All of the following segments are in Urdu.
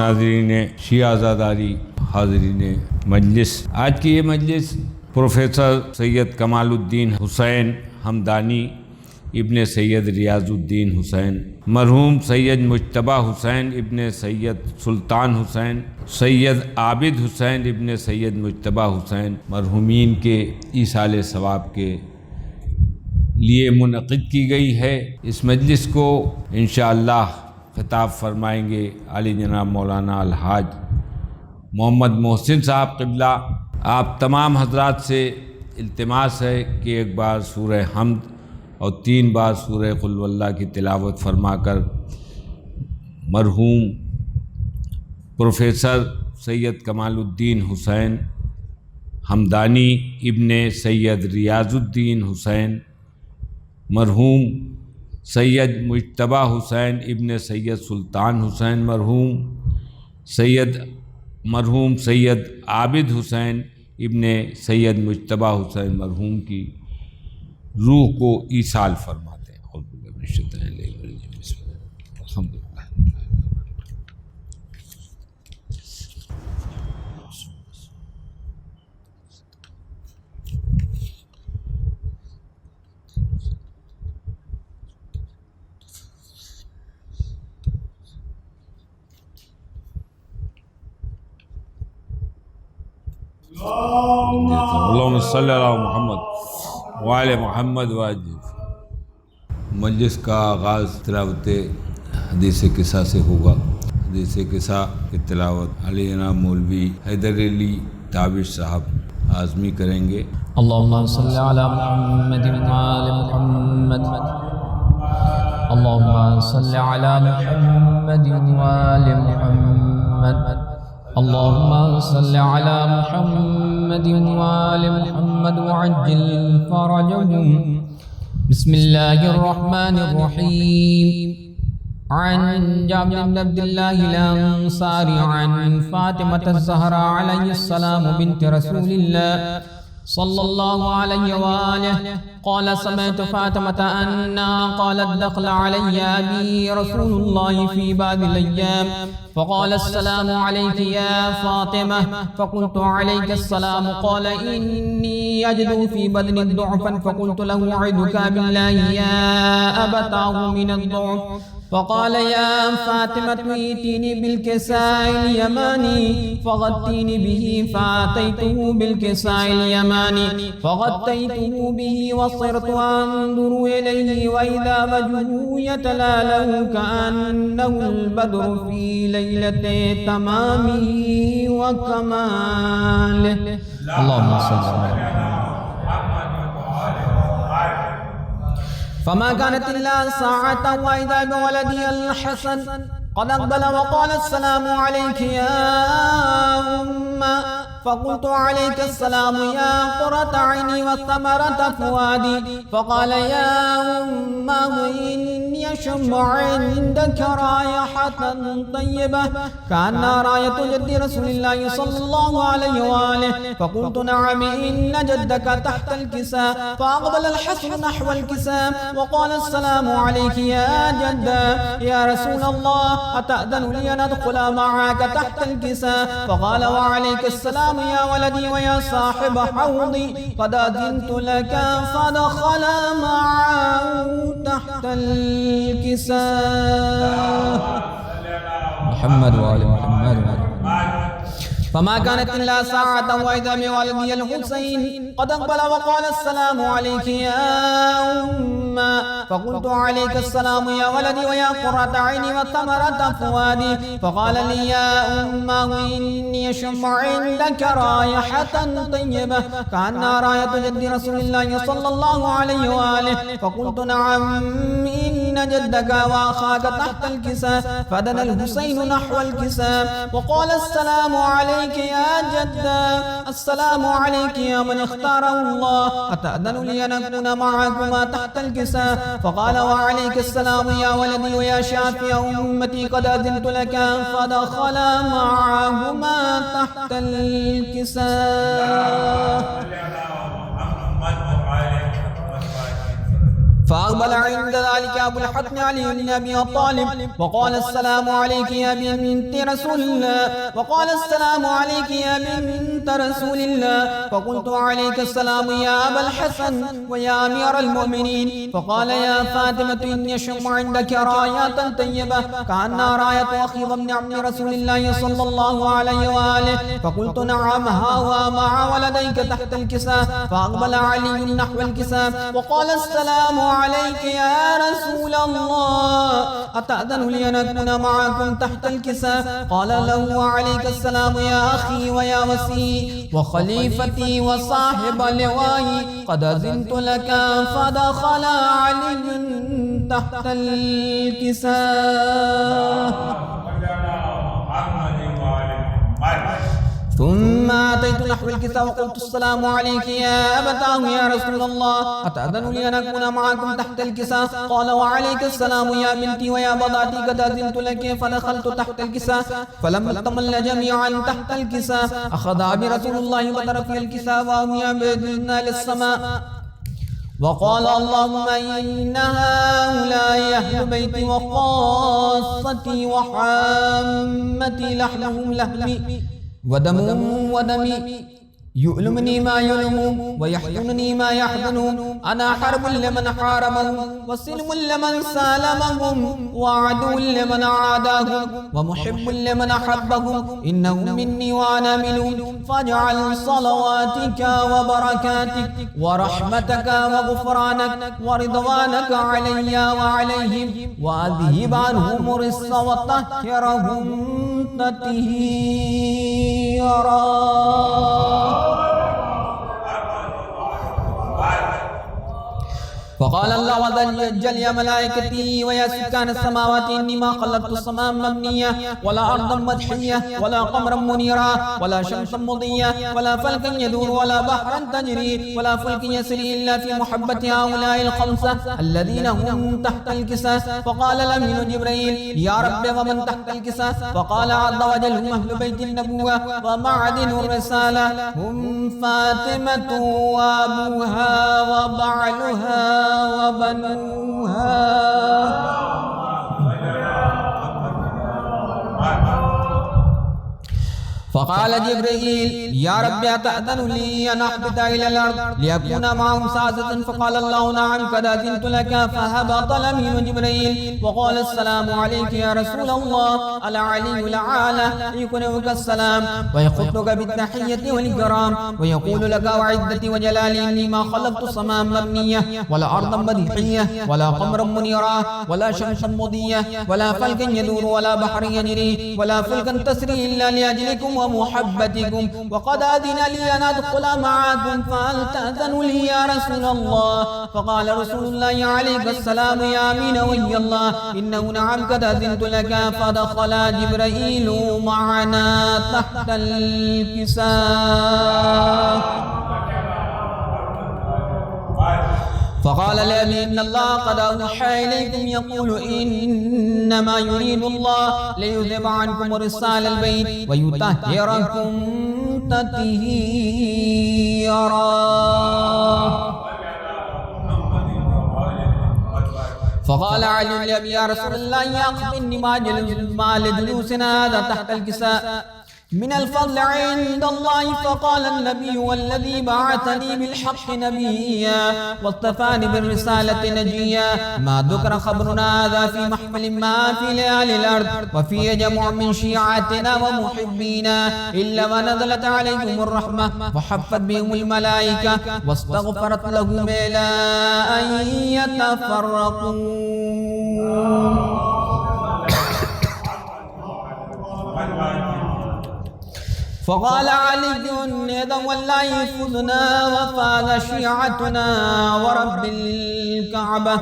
ناظرین شیعہ عزاداری، حاضرین مجلس، آج کی یہ مجلس پروفیسر سید کمال الدین حسین حمدانی ابن سید ریاض الدین حسین، مرحوم سید مجتبیٰ حسین ابن سید سلطان حسین، سید عابد حسین ابن سید مجتبیٰ حسین مرحومین کے ایصال ثواب کے لیے منعقد کی گئی ہے۔ اس مجلس کو انشاءاللہ خطاب فرمائیں گے علی جناب مولانا الحاج محمد محسن صاحب قبلہ۔ آپ تمام حضرات سے التماس ہے کہ ایک بار سورہ حمد اور 3 بار سورہ قل واللہ کی تلاوت فرما کر مرحوم پروفیسر سید کمال الدین حسین حمدانی ابن سید ریاض الدین حسین، مرحوم سید مجتبیٰ حسین ابن سید سلطان حسین، مرحوم سید عابد حسین ابن سید مجتبیٰ حسین مرحوم کی روح کو ایصال فرماتے ہیں۔ الحمدللہ۔ اللہم صلی علی محمد وعلی محمد مجلس کا آغاز تلاوت حدیث قصہ سے ہوگا۔ حدیث قصہ کی تلاوت علی جناب مولوی حیدر علی تابش صاحب اعظمی کریں گے۔ اللہم صلی علی محمد وعلی محمد، اللہم صلی علی محمد وعلی محمد، اللہم صلی علی محمد وآل محمد وعجل فرجهم۔ بسم اللہ الرحمن الرحیم۔ عن جابر بن عبد اللہ الانصاری عن فاطمة الزہرا علیہ السلام بنت رسول اللہ صلی اللہ علیہ وآلہ قال سمعت فاطمة أنها قالت دخل علي أبي رسول الله في بعض الأيام فقال السلام عليك يا فاطمة، فقلت عليك السلام، قال إني أجد في بدني ضعفا، فقلت له أعدك بالله يا أبتاه من الضعف، فقال يا فاطمة ائتيني بالكساء اليماني فغطيني به، فأتيته بالكساء اليماني فغطيته به وصرت أنظر إليه وإذا وجهه يتلألأ كأنه البدر في ليلة تمامه وكماله۔ اللهم صل على فما كانت إلا ساعة وإذا بولدي الحسن قد أقبل وقال السلام عليك يا أمة، فقلت عليك السلام يا قرة عيني وثمرة فؤادي، فقال يا أمه إني أشم عندك رائحة طيبة كأنها رائحة جد رسول الله صلى الله عليه وآله، فقلت نعم إن جدك تحت الكساء، فأقبل الحسن نحو الكساء وقال السلام عليك يا جدة يا رسول الله، أتأذن لي أن أدخل معك تحت الكساء، فقال وعليك السلام يا ولدي ويا صاحب حوضي، قد أذنت لك، فدخل معه تحت الكساء۔ محمد وآل محمد۔ فما كانت إلا ساعة وإذا بولدي الحسين قد أقبل وقال السلام عليك يا أمة، فقلت عليك السلام يا ولدي ويا قرة عيني وثمرة فؤادي، فقال لي يا أمه إني أشم عندك رائحة طيبة كأنها رائحة جد رسول الله صلى الله عليه وآله، فقلت نعم إن جدك وأخاك تحت الكساء، فدنا الحسين نحو الكساء وقال السلام عليك يا جدة، السلام عليك يا من اختاره الله، أتأذن لي أن أكون معكما تحت الكساء، فقال وعليك السلام يا ولدي ويا شافي أمتي، قد أذنت لك، فدخل معهما تحت الكساء فأقبل عند ذلك أبو الحسن علي بن أبي طالب وقال السلام عليك يا بنت رسول الله، وقال السلام عليك يا بنت رسول الله. فقلت عليك السلام يا أبا الحسن ويا أمير المؤمنين. فقال يا فاطمة إني أشم عندك رايات طيبة كأنها راية أخي وابن عم رسول الله صلى الله عليه وآله. فقلت نعم ها ومع ولديك تحت الكساء. فأقبل علي نحو الكساء وقال السلام عليك يا رسول الله، أتأذن لي أن أكون معكم تحت الكساء؟ قال له وعليك السلام يا أخي ويا وسيء وخليفتي وصاحب لوائي، قد أذنت لك. فدخل علي تحت الكساء ثم أتيت نحو الكساء وقلت السلام عليك يا أبتاه يا رسول الله، أتأذن لي أن أكون معكم تحت الكساء؟ قال وعليك السلام يا بنتي ويا بضعتي، قد أذنت لك. فدخلت تحت الكساء فلما اطمئن جميعا تحت الكساء أخذ برسول الله وترك الكساء وهم يعبدون للسماء وقال اللهم إن هؤلاء أهل بيتي وخاصتي وحامتي، لحمهم لحمي ودمهم ودمي، يؤلمني ما يؤلمهم ويحزنني ما يحزنهم. أنا حرب لمن حاربهم وسلم لمن سالمهم وعدو لمن عاداهم ومحب لمن أحبهم، إنهم مني وأنا منهم. فاجعل صلواتك وبركاتك ورحمتك وغفرانك ورضوانك علي وعليهم، وأذهب عنهم الرجس وطهرهم تطهيرا. فقال الله عز وجل يا ملائكتي ويا سكان السماوات إني ما خلقت السماء مبنية ولا أرضا مدحية ولا قمرا منيرا ولا شمسا مضية ولا فلكا يدور ولا بحرا تجري ولا فلك يسري إلا في محبة هؤلاء الخمسة الذين هم تحت الكساء. فقال الأمين جبريل يا رب ومن تحت الكساء؟ فقال عز وجل هم أهل بيت النبوة ومعدن الرسالة، هم فاطمة وأبوها وبعلها وبنوها. فقال جبريل يا رب أتأذن لي أن أهبط إلى الأرض ليكون معهم ساسة؟ فقال الله نعم قد أذنت لك. فهبط الأمين جبريل وقال السلام عليك يا رسول الله، العلي الأعلى يقرئك السلام ويخطك بالتحية والإكرام ويقول لك وعزتي وجلالي إني ما خلقت السماء مبنية ولا أرضا مدحية ولا قمرا منيرا ولا شمسا مضية ولا فلكا يدور ولا بحر يجري ولا فلكا تسري إلا لأجلكم ومحبتكم، وقد أذن لي أن أدخل معكم فهل تأذن لي يا رسول الله؟ فقال رسول الله عليك السلام يا أمين ولي الله إنه نعم قد أذنت لك. فدخل جبريل معنا تحت الكساء فقال الأمين إن الله قد أوحى إليكم يقول إنما يريد الله ليذهب عنكم رسال البيت ويطهركم تطهيرا. فقال علي لأبي يا رسول الله أخبرني ما لجلوسنا هذا تحت الكساء من الفضل عند الله؟ فقال النبي والذي بعثني بالحق نبيا واصطفاني بالرسالة نجيا ما ذكر خبرنا هذا في محفل ما في ليالي الأرض وفي جمع من شيعتنا ومحبينا إلا ونزلت عليهم الرحمة وحفت بهم الملائكة واستغفرت لهم إلى أن يتفرقوا. فقال علي إذا والله فزنا وفاز شيعتنا ورب الكعبة.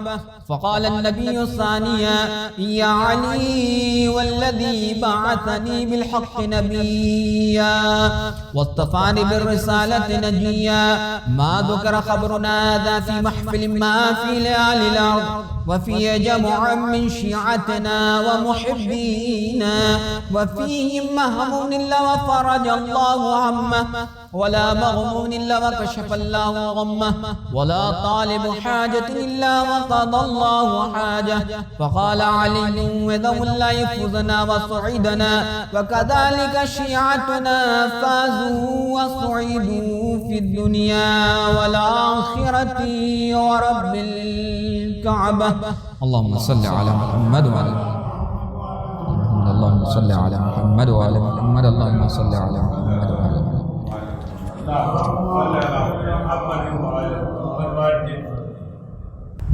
فقال النبي الثانية يا علي والذي بعثني بالحق نبيا واصطفاني بالرسالة نجيا ما ذكر خبرنا هذا في محفل ما في ليالي الأرض وفي جمع من شيعتنا ومحبينا وفيهم مهم إلا وفرج الله همه ولا مغموم إلا وكشف الله غمه ولا طالب حاجة إلا وقضى الله حاجة. فقال علي وذو الله يفوزنا وصعيدنا وكذلك شيعتنا فازوا وصعيدوا في الدنيا والآخرة ورب الكعبة. اللهم صل على محمد وعلى محمد. اللهم صل على محمد وعلى محمد. اللهم صل على محمد وعلى محمد.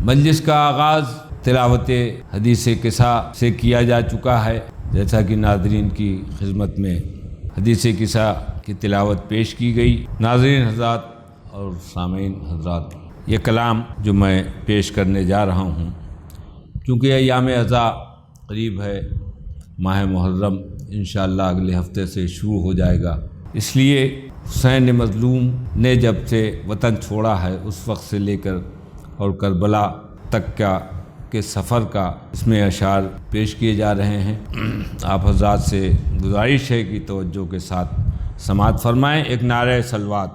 مجلس کا آغاز تلاوت حدیث قصہ سے کیا جا چکا ہے، جیسا کہ ناظرین کی خدمت میں حدیث قصہ کی تلاوت پیش کی گئی۔ ناظرین حضرات اور سامعین حضرات، یہ کلام جو میں پیش کرنے جا رہا ہوں، چونکہ ایام عزا قریب ہے، ماہ محرم انشاءاللہ اگلے ہفتے سے شروع ہو جائے گا، اس لیے حسین مظلوم نے جب سے وطن چھوڑا ہے اس وقت سے لے کر اور کربلا تک کے سفر کا اس میں اشعار پیش کیے جا رہے ہیں۔ آپ حضرات سے گزارش ہے کہ توجہ کے ساتھ سماعت فرمائیں۔ ایک نعرہ صلوات۔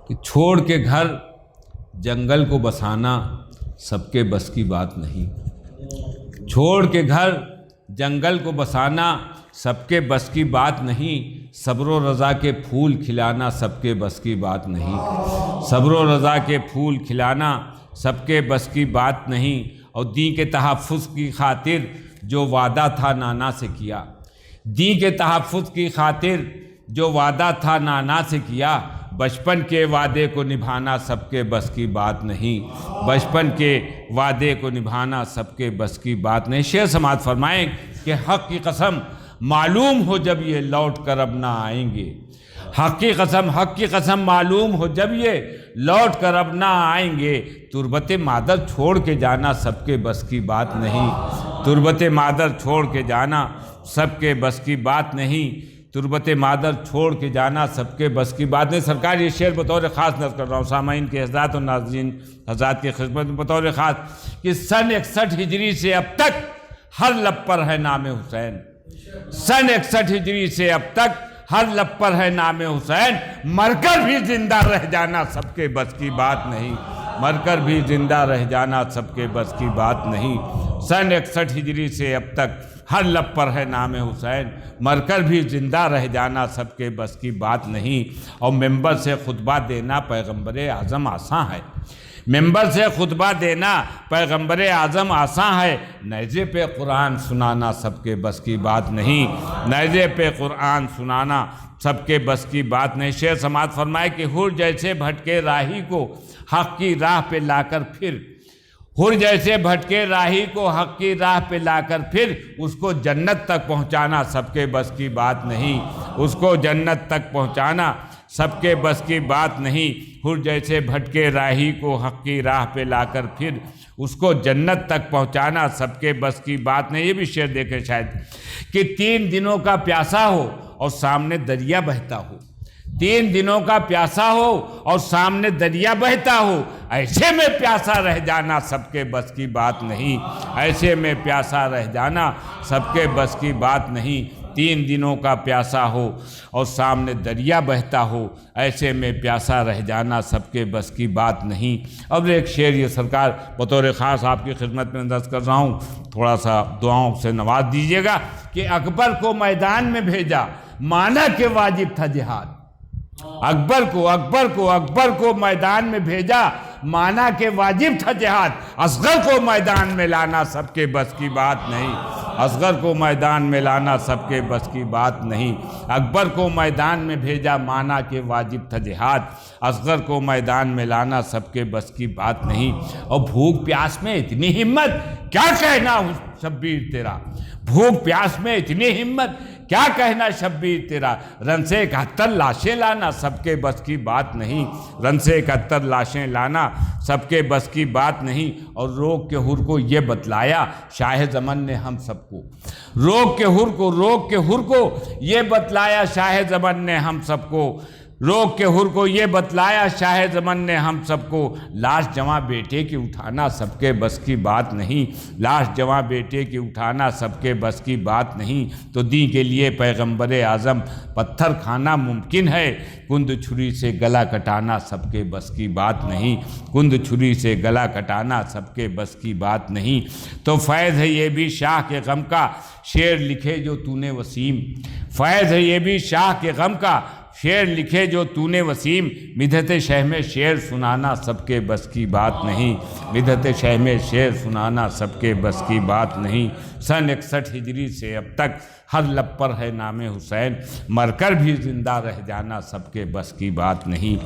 کہ چھوڑ کے گھر جنگل کو بسانا سب کے بس کی بات نہیں، چھوڑ کے گھر جنگل کو بسانا سب کے بس کی بات نہیں، صبر و رضا کے پھول کھلانا سب کے بس کی بات نہیں، صبر و رضا کے پھول کھلانا سب کے بس کی بات نہیں، اور دین کے تحفظ کی خاطر جو وعدہ تھا نانا سے کیا، دین کے تحفظ کی خاطر جو وعدہ تھا نانا سے کیا، بچپن کے وعدے کو نبھانا سب کے بس کی بات نہیں، بچپن کے وعدے کو نبھانا سب کے بس کی بات نہیں۔ شعر سماعت فرمائیں کہ حق کی قسم معلوم ہو جب یہ لوٹ کر اب نہ آئیں گے، حق کی قسم معلوم ہو جب یہ لوٹ کر اب نہ آئیں گے، تربت مادر چھوڑ کے جانا سب کے بس کی بات نہیں، تربت مادر چھوڑ کے جانا سب کے بس کی بات نہیں، تربت مادر چھوڑ کے جانا سب کے بس کی بات نہیں۔ سرکار یہ شعر بطور خاص نقل کر رہا ہوں سامعین کے حضرات اور ناظرین حضرات کی خدمت میں بطور خاص کہ سن 61 ہجری سے اب تک ہر لب پر ہے نام حسین، سن 61 ہجری سے اب تک ہر لب پر ہے نام حسین، مر کر بھی زندہ رہ جانا سب کے بس کی بات نہیں، مر کر بھی زندہ رہ جانا سب کے بس کی بات نہیں، سن 61 ہجری سے اب تک ہر لب پر ہے نام حسین، مر کر بھی زندہ رہ جانا سب کے بس کی بات نہیں۔ اور ممبر سے خطبہ دینا پیغمبر اعظم آسان ہے، ممبر سے خطبہ دینا پیغمبر اعظم آسان ہے، نیزے پہ قرآن سنانا سب کے بس کی بات نہیں، نیزے پہ قرآن سنانا سب کے بس کی بات نہیں۔ شعر سماعت فرمائے کہ حر جیسے بھٹکے راہی کو حق کی راہ پہ لا کر پھر، حر جیسے بھٹکے راہی کو حق کی راہ پہ لا کر پھر، اس کو جنت تک پہنچانا سب کے بس کی بات نہیں، اس کو جنت تک پہنچانا سب کے بس کی بات نہیں، حر جیسے بھٹکے راہی کو حق کی راہ پہ لا کر پھر، اس کو جنت تک پہنچانا سب کے بس کی بات نہیں۔ یہ بھی شعر دیکھیں شاید کہ 3 دنوں کا پیاسا ہو اور سامنے دریا بہتا ہو، 3 دنوں کا پیاسا ہو اور سامنے دریا بہتا ہو، ایسے میں پیاسا رہ جانا سب کے بس کی بات نہیں، ایسے میں پیاسا رہ جانا سب کے بس کی بات نہیں، 3 دنوں کا پیاسا ہو اور سامنے دریا بہتا ہو، ایسے میں پیاسا رہ جانا سب کے بس کی بات نہیں۔ اب ایک شعر یہ سرکار بطور خاص آپ کی خدمت میں درج کر رہا ہوں، تھوڑا سا دعاؤں سے نواز دیجیے گا کہ اکبر کو میدان میں بھیجا مانا کہ واجب تھا جہاد، اکبر کو میدان میں بھیجا مانا کہ واجب تھا جہاد، اصغر کو میدان میں لانا سب کے بس کی بات نہیں، اصغر کو میدان میں لانا سب کے بس کی بات نہیں، اکبر کو میدان میں بھیجا مانا کہ واجب تھا جہاد، اصغر کو میدان میں لانا سب کے بس کی بات نہیں۔ اور بھوک پیاس میں اتنی ہمت کیا کہنا شبیر تیرا، بھوک پیاس میں اتنی ہمت کیا کہنا شبیر تیرا، رن سے 71 لاشیں لانا سب کے بس کی بات نہیں، رن سے 71 لاشیں لانا سب کے بس کی بات نہیں۔ اور روگ کے حر کو یہ بتلایا شاہ زمن نے ہم سب کو، روگ کے حر کو یہ بتلایا شاہ زمن نے ہم سب کو، روک کے حر کو یہ بتلایا شاہ زمن نے ہم سب کو، لاش جواں بیٹے کی اٹھانا سب کے بس کی بات نہیں، لاش جواں بیٹے کی اٹھانا سب کے بس کی بات نہیں، تو دین کے لیے پیغمبر اعظم پتھر کھانا ممکن ہے، کند چھری سے گلا کٹانا سب کے بس کی بات نہیں، کند چھری سے گلا کٹانا سب کے بس کی بات نہیں، تو فیض ہے یہ بھی شاہ کے غم کا، شعر لکھے جو تو نے وسیم، فیض ہے یہ بھی شاہ کے غم کا، شعر لکھے جو تو نے وسیم، مدحت شہ میں شعر سنانا سب کے بس کی بات نہیں، مدحت شہ میں شعر سنانا سب کے بس کی بات نہیں، سن 61 ہجری سے اب تک ہر لب پر ہے نام حسین، مر کر بھی زندہ رہ جانا سب کے بس کی بات نہیں،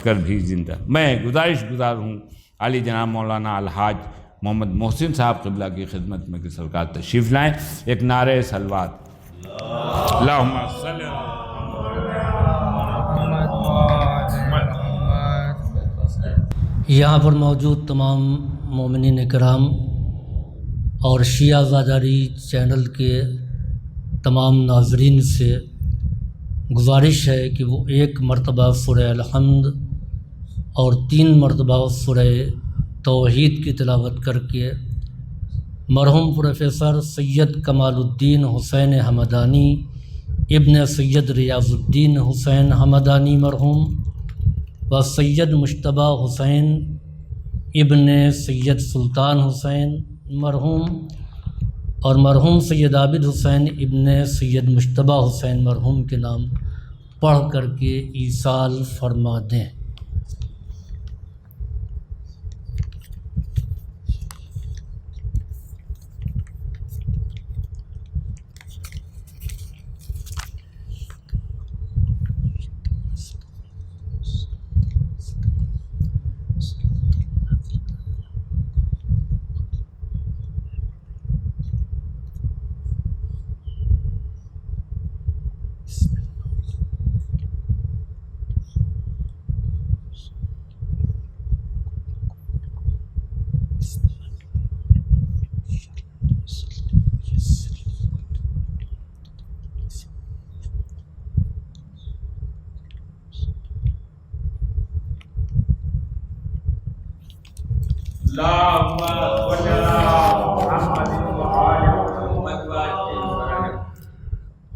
کر بھی زندہ۔ میں گزارش گزار ہوں علی جناب مولانا الحاج محمد محسن صاحب قبلہ کی خدمت میں کہ سرکار تشریف لائیں، ایک نعرہ صلوات اللہم صلی اللہ۔ یہاں پر موجود تمام مومنین کرام اور شیعہ زاداری چینل کے تمام ناظرین سے گزارش ہے کہ وہ ایک مرتبہ سورہ الحمد اور 3 مرتبہ سورہ توحید کی تلاوت کر کے مرحوم پروفیسر سید کمال الدین حسین حمدانی ابن سید ریاض الدین حسین حمدانی مرحوم و سید مجتبیٰ حسین ابن سید سلطان حسین مرحوم اور مرحوم سید عابد حسین ابن سید مجتبیٰ حسین مرحوم کے نام پڑھ کر کے ایصال فرما دیں۔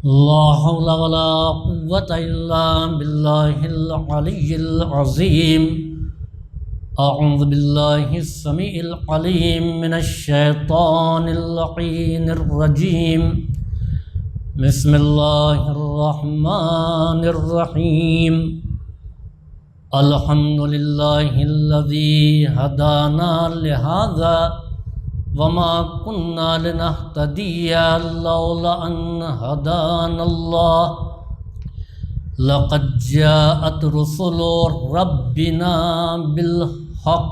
لا حول ولا قوة إلا بالله العلي العظيم أعوذ بالله السميع العليم من الشيطان اللعين الرجيم بسم الله الرحمن الرحيم الحمد لله الذي هدانا لهذا وما كنا لنهتدي لولا أن هدانا الله لقد جاءت رسل ربنا بالحق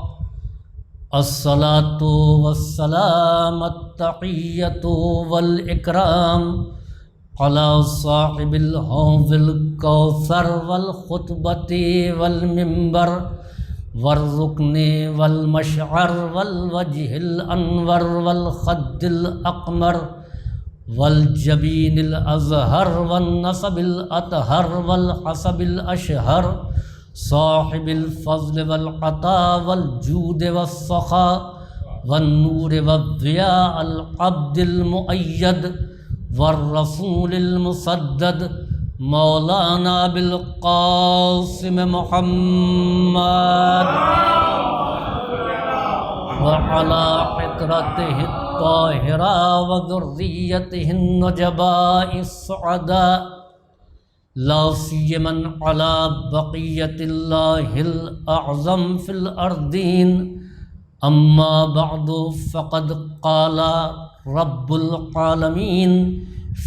الصلاة والسلام التحية والإكرام على صاحب الحوض الكوثر والخطبة والمنبر والركن والمشعر والوجه الأنور والخد الأقمر والجبين الأزهر والنسب الأطهر والحسب الأشهر صاحب الفضل والعطاء والجود والسخاء والنور والضياء العبد المؤيد والرسول المسدد مولانا بالقاسم محمد وعلى عطرته الطاهرة وذريته النجباء السعداء لا سيما على بقية الله الأعظم في الأرضين أما بعد فقد قال رب العالمين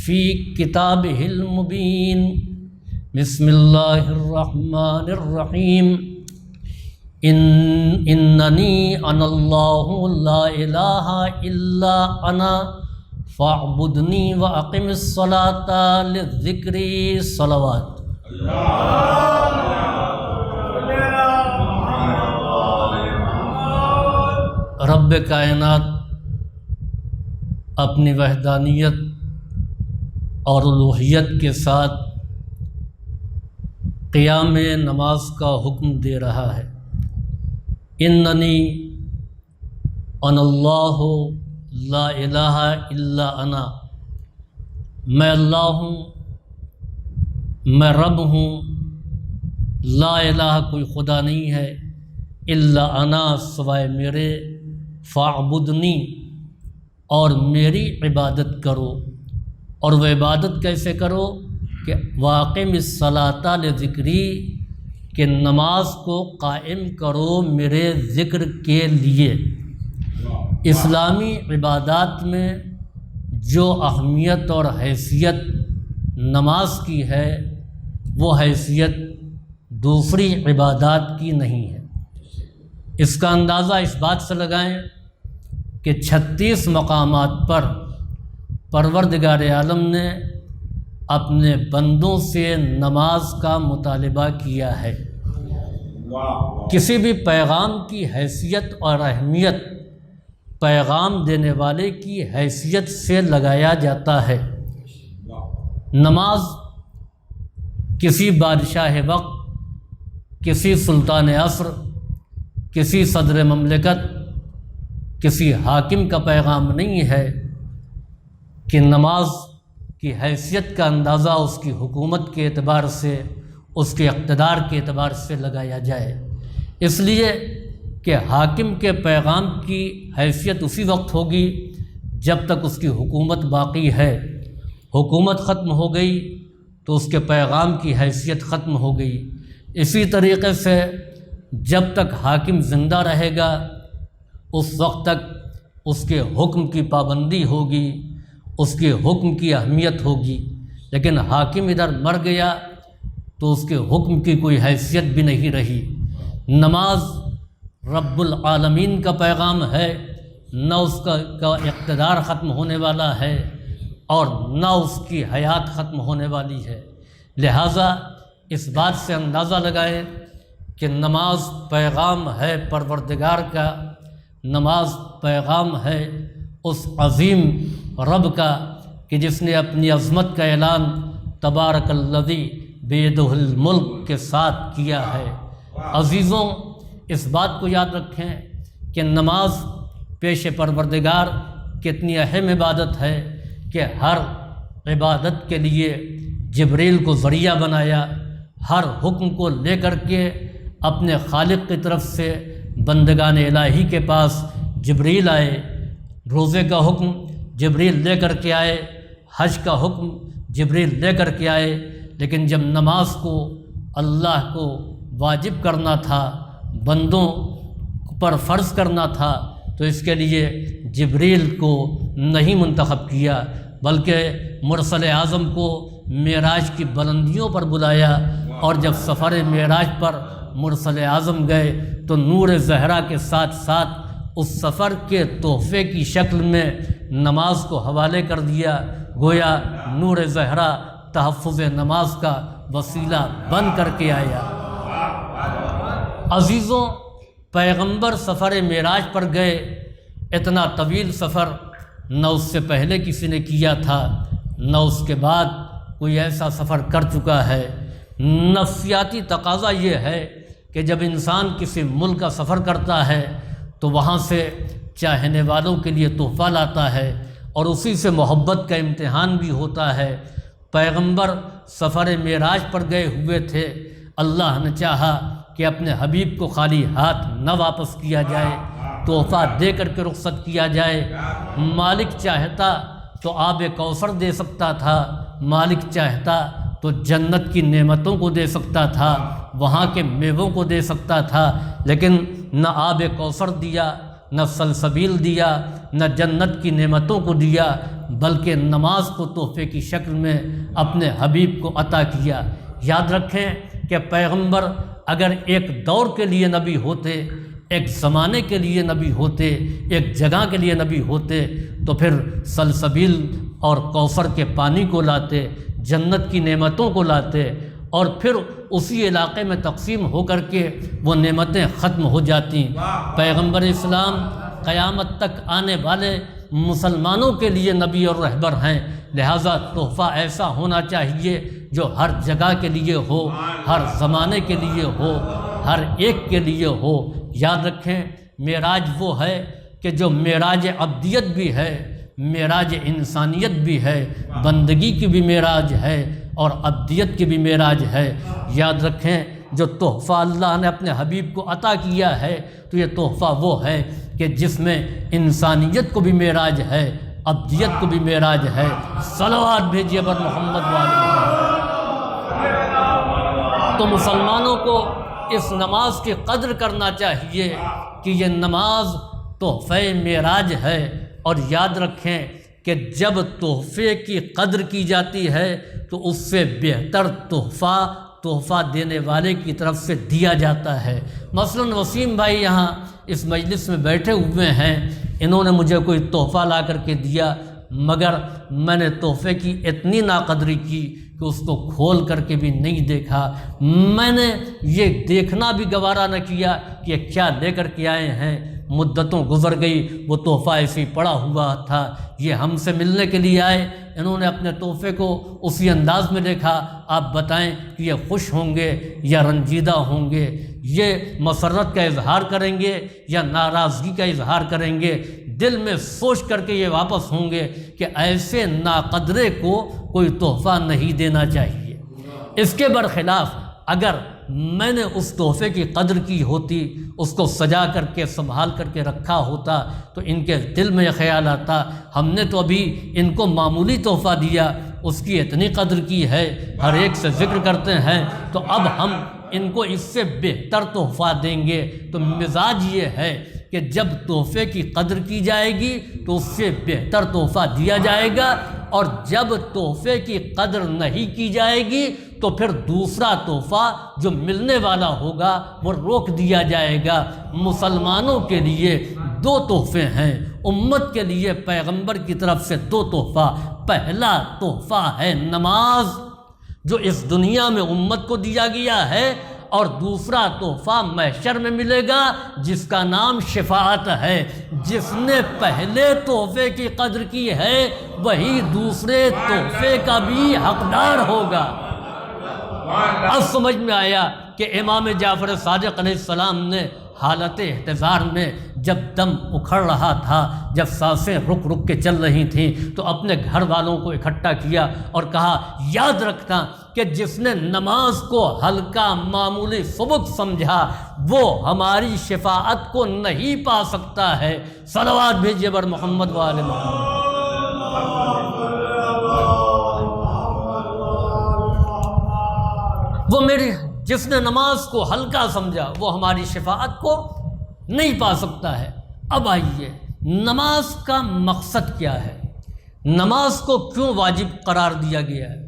في كتابه المبين بسم الله الرحمن الرحيم إنني أنا الله لا إله إلا أنا فاعبدني وأقم الصلاة للذكر صلوات رب کائنات اپنی وحدانیت اور الوہیت کے ساتھ قیام نماز کا حکم دے رہا ہے۔ اننی انا اللہ لا الہ الا انا، میں اللہ ہوں، میں رب ہوں، لا الہ کوئی خدا نہیں ہے، الا انا سوائے میرے، فاعبدنی اور میری عبادت کرو۔ اور وہ عبادت کیسے کرو کہ واقم الصلاۃ لذکری، کہ نماز کو قائم کرو میرے ذکر کے لیے۔ اسلامی عبادات میں جو اہمیت اور حیثیت نماز کی ہے وہ حیثیت دوسری عبادات کی نہیں ہے۔ اس کا اندازہ اس بات سے لگائیں کہ 36 مقامات پر پروردگار عالم نے اپنے بندوں سے نماز کا مطالبہ کیا ہے۔ کسی بھی پیغام کی حیثیت اور اہمیت پیغام دینے والے کی حیثیت سے لگایا جاتا ہے۔ نماز کسی بادشاہ وقت، کسی سلطان عصر، کسی صدر مملکت، کسی حاکم کا پیغام نہیں ہے کہ نماز کی حیثیت کا اندازہ اس کی حکومت کے اعتبار سے، اس کے اقتدار کے اعتبار سے لگایا جائے۔ اس لیے کہ حاکم کے پیغام کی حیثیت اسی وقت ہوگی جب تک اس کی حکومت باقی ہے۔ حکومت ختم ہو گئی تو اس کے پیغام کی حیثیت ختم ہو گئی۔ اسی طریقے سے جب تک حاکم زندہ رہے گا اس وقت تک اس کے حکم کی پابندی ہوگی، اس کے حکم کی اہمیت ہوگی۔ لیکن حاکم ادھر مر گیا تو اس کے حکم کی کوئی حیثیت بھی نہیں رہی۔ نماز رب العالمین کا پیغام ہے، نہ اس کا اقتدار ختم ہونے والا ہے اور نہ اس کی حیات ختم ہونے والی ہے۔ لہٰذا اس بات سے اندازہ لگائیں کہ نماز پیغام ہے پروردگار کا، نماز پیغام ہے اس عظیم رب کا کہ جس نے اپنی عظمت کا اعلان تبارک الذی بیدہ الملک کے ساتھ کیا ہے۔ عزیزوں، اس بات کو یاد رکھیں کہ نماز پیش پروردگار کتنی اہم عبادت ہے کہ ہر عبادت کے لیے جبریل کو ذریعہ بنایا، ہر حکم کو لے کر کے اپنے خالق کی طرف سے بندگان الہی کے پاس جبریل آئے۔ روزے کا حکم جبریل لے کر کے آئے، حج کا حکم جبریل لے کر کے آئے، لیکن جب نماز کو اللہ کو واجب کرنا تھا، بندوں پر فرض کرنا تھا، تو اس کے لیے جبریل کو نہیں منتخب کیا بلکہ مرسل اعظم کو معراج کی بلندیوں پر بلایا۔ اور جب سفر معراج پر مرسل اعظم گئے تو نور زہرا کے ساتھ ساتھ اس سفر کے تحفے کی شکل میں نماز کو حوالے کر دیا، گویا نور زہرا تحفظ نماز کا وسیلہ بن کر کے آیا۔ عزیزوں، پیغمبر سفر معراج پر گئے، اتنا طویل سفر نہ اس سے پہلے کسی نے کیا تھا نہ اس کے بعد کوئی ایسا سفر کر چکا ہے۔ نفسیاتی تقاضا یہ ہے کہ جب انسان کسی ملک کا سفر کرتا ہے تو وہاں سے چاہنے والوں کے لیے تحفہ لاتا ہے اور اسی سے محبت کا امتحان بھی ہوتا ہے۔ پیغمبر سفر معراج پر گئے ہوئے تھے، اللہ نے چاہا کہ اپنے حبیب کو خالی ہاتھ نہ واپس کیا جائے، تحفہ دے کر کے رخصت کیا جائے۔ مالک چاہتا تو آب کوثر دے سکتا تھا، مالک چاہتا تو جنت کی نعمتوں کو دے سکتا تھا، وہاں کے میووں کو دے سکتا تھا، لیکن نہ آب کوثر دیا، نہ سلسبیل دیا، نہ جنت کی نعمتوں کو دیا، بلکہ نماز کو تحفے کی شکل میں اپنے حبیب کو عطا کیا۔ یاد رکھیں کہ پیغمبر اگر ایک دور کے لیے نبی ہوتے، ایک زمانے کے لیے نبی ہوتے، ایک جگہ کے لیے نبی ہوتے تو پھر سلسبیل اور کوثر کے پانی کو لاتے، جنت کی نعمتوں کو لاتے، اور پھر اسی علاقے میں تقسیم ہو کر کے وہ نعمتیں ختم ہو جاتی۔ پیغمبر اسلام قیامت تک آنے والے مسلمانوں کے لیے نبی اور رہبر ہیں، لہٰذا تحفہ ایسا ہونا چاہیے جو ہر جگہ کے لیے ہو، ہر زمانے کے لیے ہو، ہر ایک کے لیے ہو۔ یاد رکھیں معراج وہ ہے کہ جو معراج عبدیت بھی ہے، معراج انسانیت بھی ہے، بندگی کی بھی معراج ہے اور عبدیت کی بھی معراج ہے۔ یاد رکھیں جو تحفہ اللہ نے اپنے حبیب کو عطا کیا ہے تو یہ تحفہ وہ ہے کہ جس میں انسانیت کو بھی معراج ہے، عبدیت کو بھی معراج ہے۔ صلوات بھیجیے بر محمد والے محمد۔ تو مسلمانوں کو اس نماز کی قدر کرنا چاہیے کہ یہ نماز تحفہ معراج ہے، اور یاد رکھیں کہ جب تحفے کی قدر کی جاتی ہے تو اس سے بہتر تحفہ دینے والے کی طرف سے دیا جاتا ہے۔ مثلا وسیم بھائی یہاں اس مجلس میں بیٹھے ہوئے ہیں، انہوں نے مجھے کوئی تحفہ لا کر کے دیا، مگر میں نے تحفے کی اتنی ناقدری کی کہ اس کو کھول کر کے بھی نہیں دیکھا، میں نے یہ دیکھنا بھی گوارا نہ کیا کہ یہ کیا لے کر کے آئے ہیں۔ مدتوں گزر گئی، وہ تحفہ ایسے ہی پڑا ہوا تھا۔ یہ ہم سے ملنے کے لیے آئے، انہوں نے اپنے تحفے کو اسی انداز میں دیکھا۔ آپ بتائیں کہ یہ خوش ہوں گے یا رنجیدہ ہوں گے، یہ مسرت کا اظہار کریں گے یا ناراضگی کا اظہار کریں گے؟ دل میں سوچ کر کے یہ واپس ہوں گے کہ ایسے ناقدرے کو کوئی تحفہ نہیں دینا چاہیے۔ اس کے برخلاف اگر میں نے اس تحفے کی قدر کی ہوتی، اس کو سجا کر کے سنبھال کر کے رکھا ہوتا، تو ان کے دل میں یہ خیال آتا ہم نے تو ابھی ان کو معمولی تحفہ دیا، اس کی اتنی قدر کی ہے، ہر ایک سے ذکر کرتے ہیں، تو اب ہم ان کو اس سے بہتر تحفہ دیں گے۔ تو مزاج یہ ہے کہ جب تحفے کی قدر کی جائے گی تو اس سے بہتر تحفہ دیا جائے گا، اور جب تحفے کی قدر نہیں کی جائے گی تو پھر دوسرا تحفہ جو ملنے والا ہوگا وہ روک دیا جائے گا۔ مسلمانوں کے لیے دو تحفے ہیں، امت کے لیے پیغمبر کی طرف سے دو تحفہ۔ پہلا تحفہ ہے نماز، جو اس دنیا میں امت کو دیا گیا ہے، اور دوسرا تحفہ محشر میں ملے گا جس کا نام شفاعت ہے۔ جس نے پہلے تحفے کی قدر کی ہے وہی دوسرے تحفے کا بھی حقدار ہوگا۔ اب سمجھ میں آیا کہ امام جعفر صادق علیہ السلام نے حالت احتضار میں جب دم اکھڑ رہا تھا، جب سانسیں رک رک کے چل رہی تھیں، تو اپنے گھر والوں کو اکٹھا کیا اور کہا یاد رکھنا کہ جس نے نماز کو ہلکا معمولی سبق سمجھا وہ ہماری شفاعت کو نہیں پا سکتا ہے۔ صلوات بھیجیے بر محمد وآل محمد۔ وہ جس نے نماز کو ہلکا سمجھا وہ ہماری شفاعت کو نہیں پا سکتا ہے۔ اب آئیے نماز کا مقصد کیا ہے، نماز کو کیوں واجب قرار دیا گیا ہے؟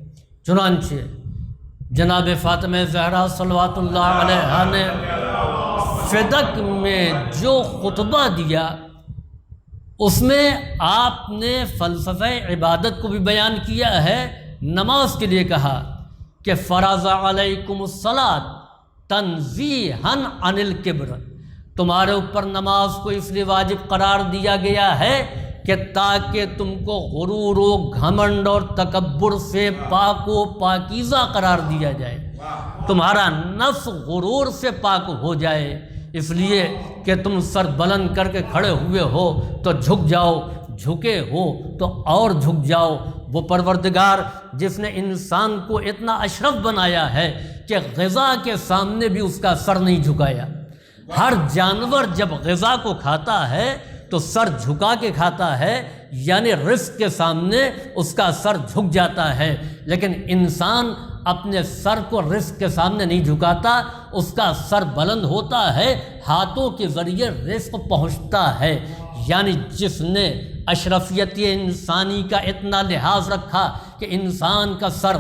چنانچہ جناب فاطمہ زہرا صلوات اللہ علیہا نے فدق میں جو خطبہ دیا اس میں آپ نے فلسفہ عبادت کو بھی بیان کیا ہے۔ نماز کے لیے کہا کہ فرض علیکم الصلاۃ تنزیہا عن الکبر، تمہارے اوپر نماز کو اس لیے واجب قرار دیا گیا ہے کہ تاکہ تم کو غرور و گھمنڈ اور تکبر سے پاک و پاکیزہ قرار دیا جائے، تمہارا نفس غرور سے پاک ہو جائے، اس لیے کہ تم سر بلند کر کے کھڑے ہوئے ہو تو جھک جاؤ، جھکے ہو تو اور جھک جاؤ۔ وہ پروردگار جس نے انسان کو اتنا اشرف بنایا ہے کہ غذا کے سامنے بھی اس کا سر نہیں جھکایا۔ ہر جانور جب غذا کو کھاتا ہے تو سر جھکا کے کھاتا ہے، یعنی رزق کے سامنے اس کا سر جھک جاتا ہے، لیکن انسان اپنے سر کو رزق کے سامنے نہیں جھکاتا، اس کا سر بلند ہوتا ہے، ہاتھوں کے ذریعے رزق پہنچتا ہے۔ یعنی جس نے اشرفیت انسانی کا اتنا لحاظ رکھا کہ انسان کا سر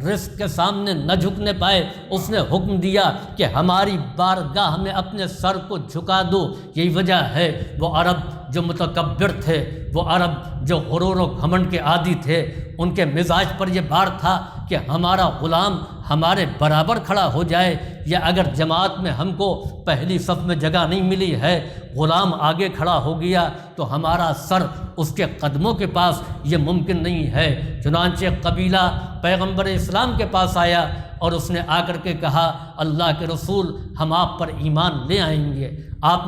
رزق کے سامنے نہ جھکنے پائے، اس نے حکم دیا کہ ہماری بارگاہ میں اپنے سر کو جھکا دو۔ یہی وجہ ہے وہ عرب جو متکبر تھے، وہ عرب جو غرور و گھمنڈ کے عادی تھے، ان کے مزاج پر یہ بار تھا کہ ہمارا غلام ہمارے برابر کھڑا ہو جائے، یا اگر جماعت میں ہم کو پہلی صف میں جگہ نہیں ملی ہے، غلام آگے کھڑا ہو گیا تو ہمارا سر اس کے قدموں کے پاس، یہ ممکن نہیں ہے۔ چنانچہ قبیلہ پیغمبر اسلام کے پاس آیا اور اس نے آ کر کے کہا، اللہ کے رسول ہم آپ پر ایمان لے آئیں گے، آپ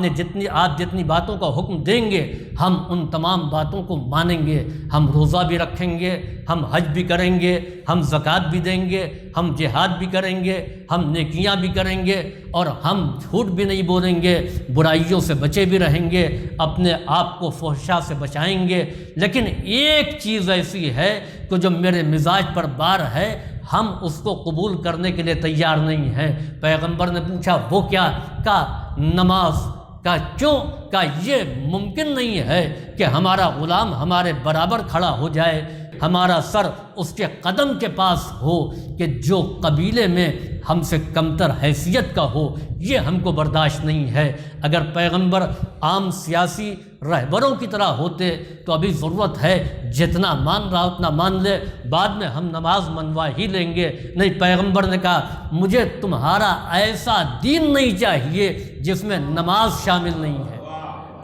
جتنی باتوں کا حکم دیں گے ہم ان تمام باتوں کو مانیں گے، ہم روزہ بھی رکھیں گے، ہم حج بھی کریں گے، ہم زکوٰۃ بھی دیں گے، ہم جہاد بھی کریں گے، ہم نیکیاں بھی کریں گے، اور ہم جھوٹ بھی نہیں بولیں گے، برائیوں سے بچے بھی رہیں گے، اپنے آپ کو فحشا سے بچائیں گے۔ لیکن ایک چیز ایسی ہے کہ جو میرے مزاج پر بار ہے، ہم اس کو قبول کرنے کے لیے تیار نہیں ہیں۔ پیغمبر نے پوچھا وہ کیا؟ کہا نماز۔ کہا کیوں؟ کہا یہ ممکن نہیں ہے کہ ہمارا غلام ہمارے برابر کھڑا ہو جائے، ہمارا سر اس کے قدم کے پاس ہو، کہ جو قبیلے میں ہم سے کمتر حیثیت کا ہو، یہ ہم کو برداشت نہیں ہے۔ اگر پیغمبر عام سیاسی رہبروں کی طرح ہوتے تو ابھی ضرورت ہے جتنا مان رہا اتنا مان لے، بعد میں ہم نماز منوا ہی لیں گے۔ نہیں، پیغمبر نے کہا مجھے تمہارا ایسا دین نہیں چاہیے جس میں نماز شامل نہیں ہے۔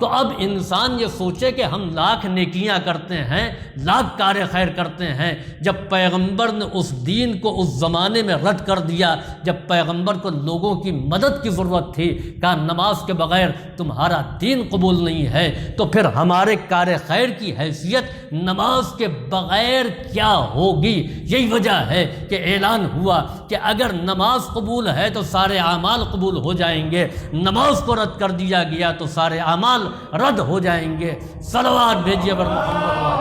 تو اب انسان یہ سوچے کہ ہم لاکھ نیکیاں کرتے ہیں، لاکھ کار خیر کرتے ہیں، جب پیغمبر نے اس دین کو اس زمانے میں رد کر دیا، جب پیغمبر کو لوگوں کی مدد کی ضرورت تھی، کہا نماز کے بغیر تمہارا دین قبول نہیں ہے، تو پھر ہمارے کار خیر کی حیثیت نماز کے بغیر کیا ہوگی؟ یہی وجہ ہے کہ اعلان ہوا کہ اگر نماز قبول ہے تو سارے اعمال قبول ہو جائیں گے، نماز کو رد کر دیا گیا تو سارے اعمال رد ہو جائیں گے۔ صلوات بھیجیے بر محمد والے۔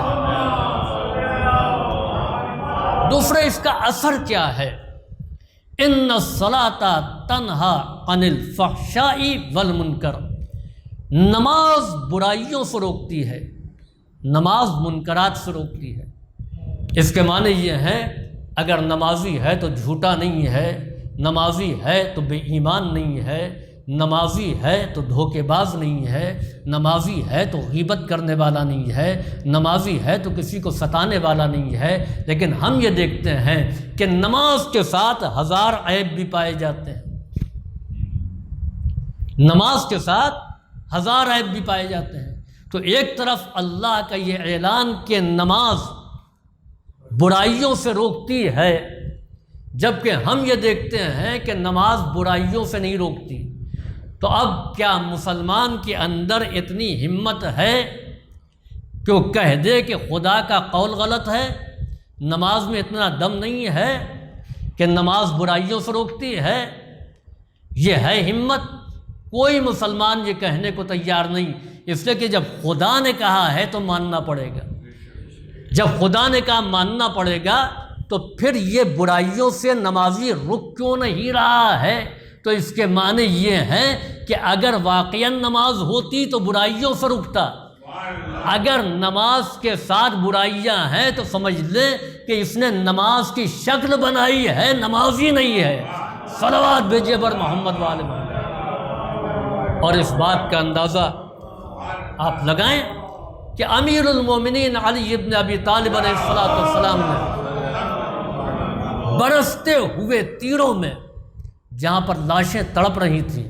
دوسرے اس کا اثر کیا ہے؟ ان الصلاۃ تنہا عن الفحشاء والمنکر، نماز برائیوں سے روکتی ہے، نماز منکرات سے روکتی ہے۔ اس کے معنی یہ ہے اگر نمازی ہے تو جھوٹا نہیں ہے، نمازی ہے تو بے ایمان نہیں ہے، نمازی ہے تو دھوکے باز نہیں ہے، نمازی ہے تو غیبت کرنے والا نہیں ہے، نمازی ہے تو کسی کو ستانے والا نہیں ہے۔ لیکن ہم یہ دیکھتے ہیں کہ نماز کے ساتھ ہزار عیب بھی پائے جاتے ہیں، نماز کے ساتھ ہزار عیب بھی پائے جاتے ہیں۔ تو ایک طرف اللہ کا یہ اعلان کہ نماز برائیوں سے روکتی ہے، جبکہ ہم یہ دیکھتے ہیں کہ نماز برائیوں سے نہیں روکتی۔ تو اب کیا مسلمان کے اندر اتنی ہمت ہے کہ وہ کہہ دے کہ خدا کا قول غلط ہے؟ نماز میں اتنا دم نہیں ہے کہ نماز برائیوں سے روکتی ہے؟ یہ ہے ہمت؟ کوئی مسلمان یہ کہنے کو تیار نہیں، اس لیے کہ جب خدا نے کہا ہے تو ماننا پڑے گا۔ جب خدا نے کہا ماننا پڑے گا تو پھر یہ برائیوں سے نمازی رک کیوں نہیں رہا ہے؟ تو اس کے معنی یہ ہیں کہ اگر واقعاً نماز ہوتی تو برائیوں سے رکتا، اگر نماز کے ساتھ برائیاں ہیں تو سمجھ لے کہ اس نے نماز کی شکل بنائی ہے، نمازی نہیں ہے۔ صلوات بھیجیے بر محمد والے محمد۔ اور اس بات کا اندازہ آپ لگائیں کہ امیر المومنین علی ابن ابی طالب علیہ السلام نے برستے ہوئے تیروں میں، جہاں پر لاشیں تڑپ رہی تھیں،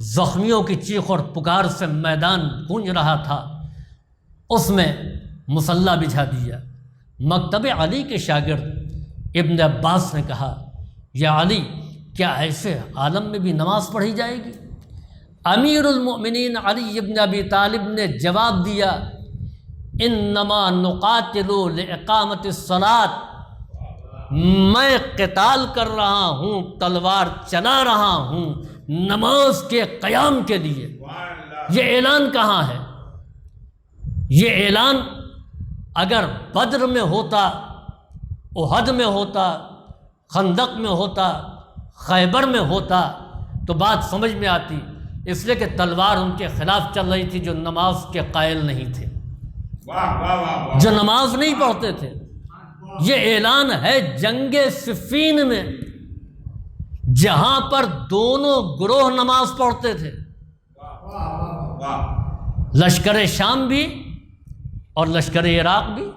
زخمیوں کی چیخ اور پکار سے میدان گونج رہا تھا، اس میں مصلی بچھا دیا۔ مکتب علی کے شاگرد ابن عباس نے کہا، یا علی، کیا ایسے عالم میں بھی نماز پڑھی جائے گی؟ امیر المؤمنین علی ابن ابی طالب نے جواب دیا، انما نقاتل لاقامت الصلاۃ، میں قتال کر رہا ہوں، تلوار چلا رہا ہوں نماز کے قیام کے لیے۔ یہ اعلان کہاں ہے؟ یہ اعلان اگر بدر میں ہوتا، احد میں ہوتا، خندق میں ہوتا، خیبر میں ہوتا تو بات سمجھ میں آتی، اس لیے کہ تلوار ان کے خلاف چل رہی تھی جو نماز کے قائل نہیں تھے، جو نماز نہیں پڑھتے تھے۔ یہ اعلان ہے جنگ صفین میں، جہاں پر دونوں گروہ نماز پڑھتے تھے، لشکر شام بھی اور لشکر عراق بھی۔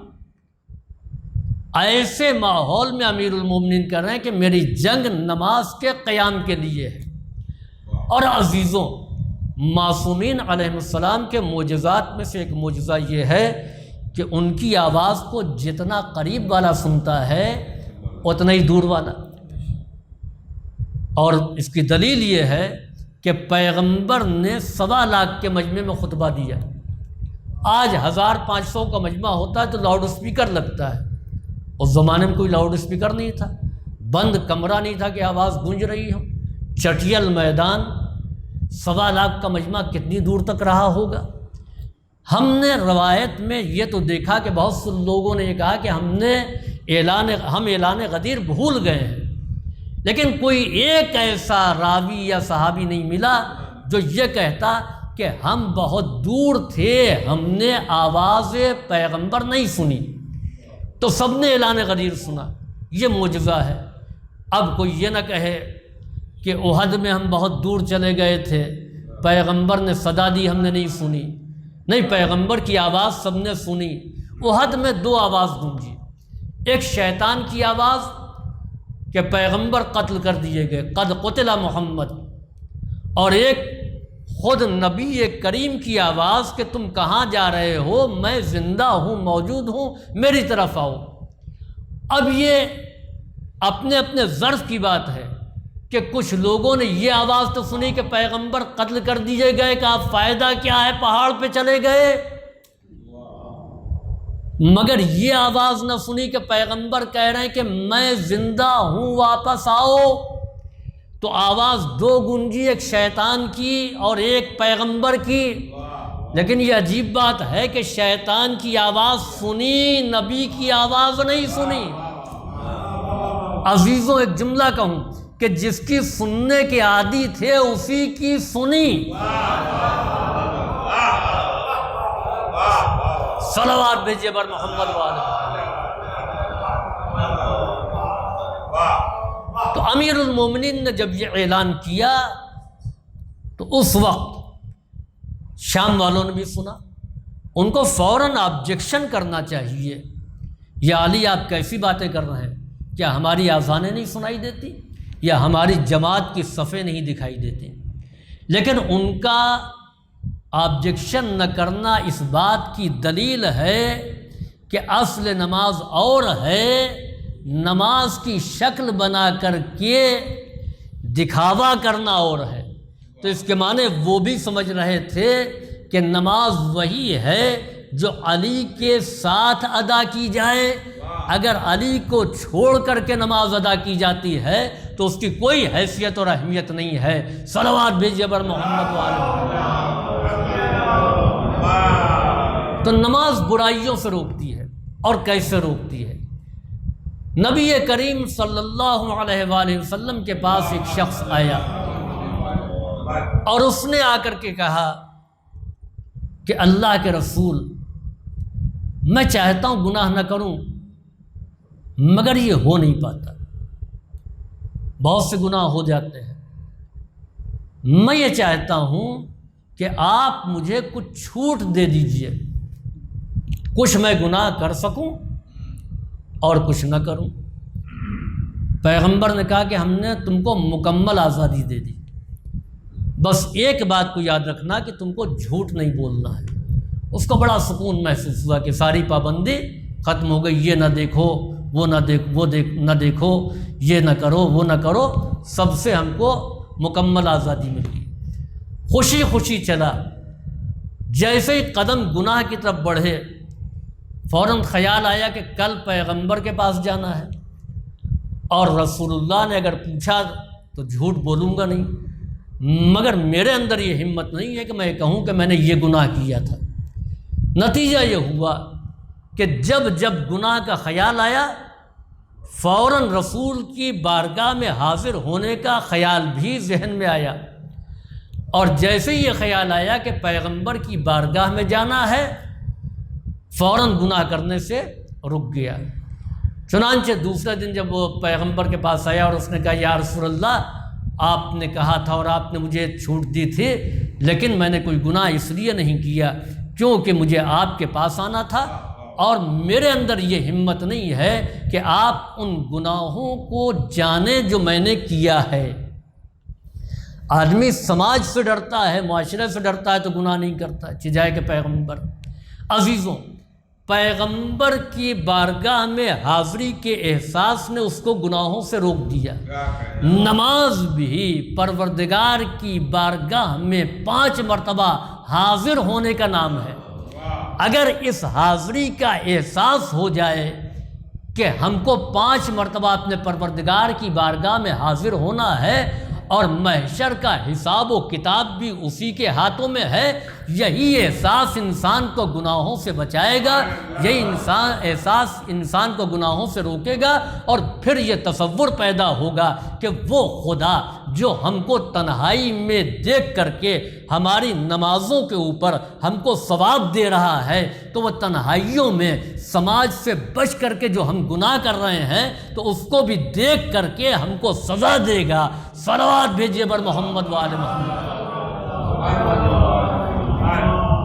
ایسے ماحول میں امیر المومنین کہہ رہے ہیں کہ میری جنگ نماز کے قیام کے لیے ہے۔ اور عزیزوں، معصومین علیہ السلام کے معجزات میں سے ایک معجزہ یہ ہے کہ ان کی آواز کو جتنا قریب والا سنتا ہے اتنا ہی دور والا۔ اور اس کی دلیل یہ ہے کہ پیغمبر نے 1.25 لاکھ کے مجمع میں خطبہ دیا۔ آج 1500 کا مجمع ہوتا ہے تو لاؤڈ اسپیکر لگتا ہے، اس زمانے میں کوئی لاؤڈ اسپیکر نہیں تھا، بند کمرہ نہیں تھا کہ آواز گونج رہی ہو، چٹیل میدان، 1.25 لاکھ کا مجمع کتنی دور تک رہا ہوگا۔ ہم نے روایت میں یہ تو دیکھا کہ بہت سے لوگوں نے یہ کہا کہ ہم اعلان غدیر بھول گئے ہیں، لیکن کوئی ایک ایسا راوی یا صحابی نہیں ملا جو یہ کہتا کہ ہم بہت دور تھے، ہم نے آواز پیغمبر نہیں سنی، تو سب نے اعلان غدیر سنا۔ یہ معجزہ ہے۔ اب کوئی یہ نہ کہے کہ احد میں ہم بہت دور چلے گئے تھے، پیغمبر نے صدا دی ہم نے نہیں سنی۔ نہیں، پیغمبر کی آواز سب نے سنی۔ احد میں 2 آواز گونجی، ایک شیطان کی آواز کہ پیغمبر قتل کر دیے گئے، قد قتل محمد، اور ایک خود نبی کریم کی آواز کہ تم کہاں جا رہے ہو، میں زندہ ہوں، موجود ہوں، میری طرف آؤ۔ اب یہ اپنے اپنے ظرف کی بات ہے کہ کچھ لوگوں نے یہ آواز تو سنی کہ پیغمبر قتل کر دیے گئے، کہ آپ فائدہ کیا ہے، پہاڑ پہ چلے گئے، مگر یہ آواز نہ سنی کہ پیغمبر کہہ رہے ہیں کہ میں زندہ ہوں، واپس آؤ۔ تو آواز 2 گونجی، ایک شیطان کی اور ایک پیغمبر کی۔ لیکن یہ عجیب بات ہے کہ شیطان کی آواز سنی، نبی کی آواز نہیں سنی۔ عزیزوں، ایک جملہ کہوں کہ جس کی سننے کے عادی تھے اسی کی سنی۔ صلوات بھیجیے بر محمد والے۔ تو امیر المومنین نے جب یہ اعلان کیا تو اس وقت شام والوں نے بھی سنا، ان کو فوراً آبجیکشن کرنا چاہیے، یا علی آپ کیسی باتیں کر رہے ہیں، کیا ہماری آذانیں نہیں سنائی دیتی، یا ہماری جماعت کی صفیں نہیں دکھائی دیتی؟ لیکن ان کا آبجیکشن نہ کرنا اس بات کی دلیل ہے کہ اصل نماز اور ہے، نماز کی شکل بنا کر کے دکھاوا کرنا اور ہے۔ تو اس کے معنی وہ بھی سمجھ رہے تھے کہ نماز وہی ہے جو علی کے ساتھ ادا کی جائے، اگر علی کو چھوڑ کر کے نماز ادا کی جاتی ہے تو اس کی کوئی حیثیت اور اہمیت نہیں ہے۔ صلوات بھیجیے بر محمد والے۔ تو نماز برائیوں سے روکتی ہے، اور کیسے روکتی ہے؟ نبی کریم صلی اللہ علیہ وآلہ وسلم کے پاس ایک شخص آیا اور اس نے آ کر کے کہا کہ اللہ کے رسول، میں چاہتا ہوں گناہ نہ کروں مگر یہ ہو نہیں پاتا، بہت سے گناہ ہو جاتے ہیں، میں یہ چاہتا ہوں کہ آپ مجھے کچھ چھوٹ دے دیجئے، کچھ میں گناہ کر سکوں اور کچھ نہ کروں۔ پیغمبر نے کہا کہ ہم نے تم کو مکمل آزادی دے دی، بس ایک بات کو یاد رکھنا کہ تم کو جھوٹ نہیں بولنا ہے۔ اس کو بڑا سکون محسوس ہوا کہ ساری پابندی ختم ہو گئی، یہ نہ دیکھو، وہ نہ نہ دیکھو، یہ نہ کرو، وہ نہ کرو، سب سے ہم کو مکمل آزادی مل گئی۔ خوشی خوشی چلا۔ جیسے ہی قدم گناہ کی طرف بڑھے فوراً خیال آیا کہ کل پیغمبر کے پاس جانا ہے، اور رسول اللہ نے اگر پوچھا تو جھوٹ بولوں گا نہیں، مگر میرے اندر یہ ہمت نہیں ہے کہ میں کہوں کہ میں نے یہ گناہ کیا تھا۔ نتیجہ یہ ہوا کہ جب جب گناہ کا خیال آیا فوراً رسول کی بارگاہ میں حاضر ہونے کا خیال بھی ذہن میں آیا، اور جیسے ہی یہ خیال آیا کہ پیغمبر کی بارگاہ میں جانا ہے فوراً گناہ کرنے سے رک گیا۔ چنانچہ دوسرے دن جب وہ پیغمبر کے پاس آیا اور اس نے کہا یا رسول اللہ، آپ نے کہا تھا اور آپ نے مجھے چھوٹ دی تھی، لیکن میں نے کوئی گناہ اس لیے نہیں کیا کیونکہ مجھے آپ کے پاس آنا تھا اور میرے اندر یہ ہمت نہیں ہے کہ آپ ان گناہوں کو جانیں جو میں نے کیا ہے۔ آدمی سماج سے ڈرتا ہے، معاشرے سے ڈرتا ہے تو گناہ نہیں کرتا، چجائے کہ پیغمبر۔ عزیزوں، پیغمبر کی بارگاہ میں حاضری کے احساس نے اس کو گناہوں سے روک دیا۔ نماز بھی پروردگار کی بارگاہ میں 5 مرتبہ حاضر ہونے کا نام ہے۔ اگر اس حاضری کا احساس ہو جائے کہ ہم کو 5 مرتبہ اپنے پروردگار کی بارگاہ میں حاضر ہونا ہے اور محشر کا حساب و کتاب بھی اسی کے ہاتھوں میں ہے، یہی احساس انسان کو گناہوں سے بچائے گا، یہی احساس انسان کو گناہوں سے روکے گا، اور پھر یہ تصور پیدا ہوگا کہ وہ خدا جو ہم کو تنہائی میں دیکھ کر کے ہماری نمازوں کے اوپر ہم کو ثواب دے رہا ہے، تو وہ تنہائیوں میں سماج سے بچ کر کے جو ہم گناہ کر رہے ہیں تو اس کو بھی دیکھ کر کے ہم کو سزا دے گا۔ صلوات بھیجیے بر محمد وآل محمد۔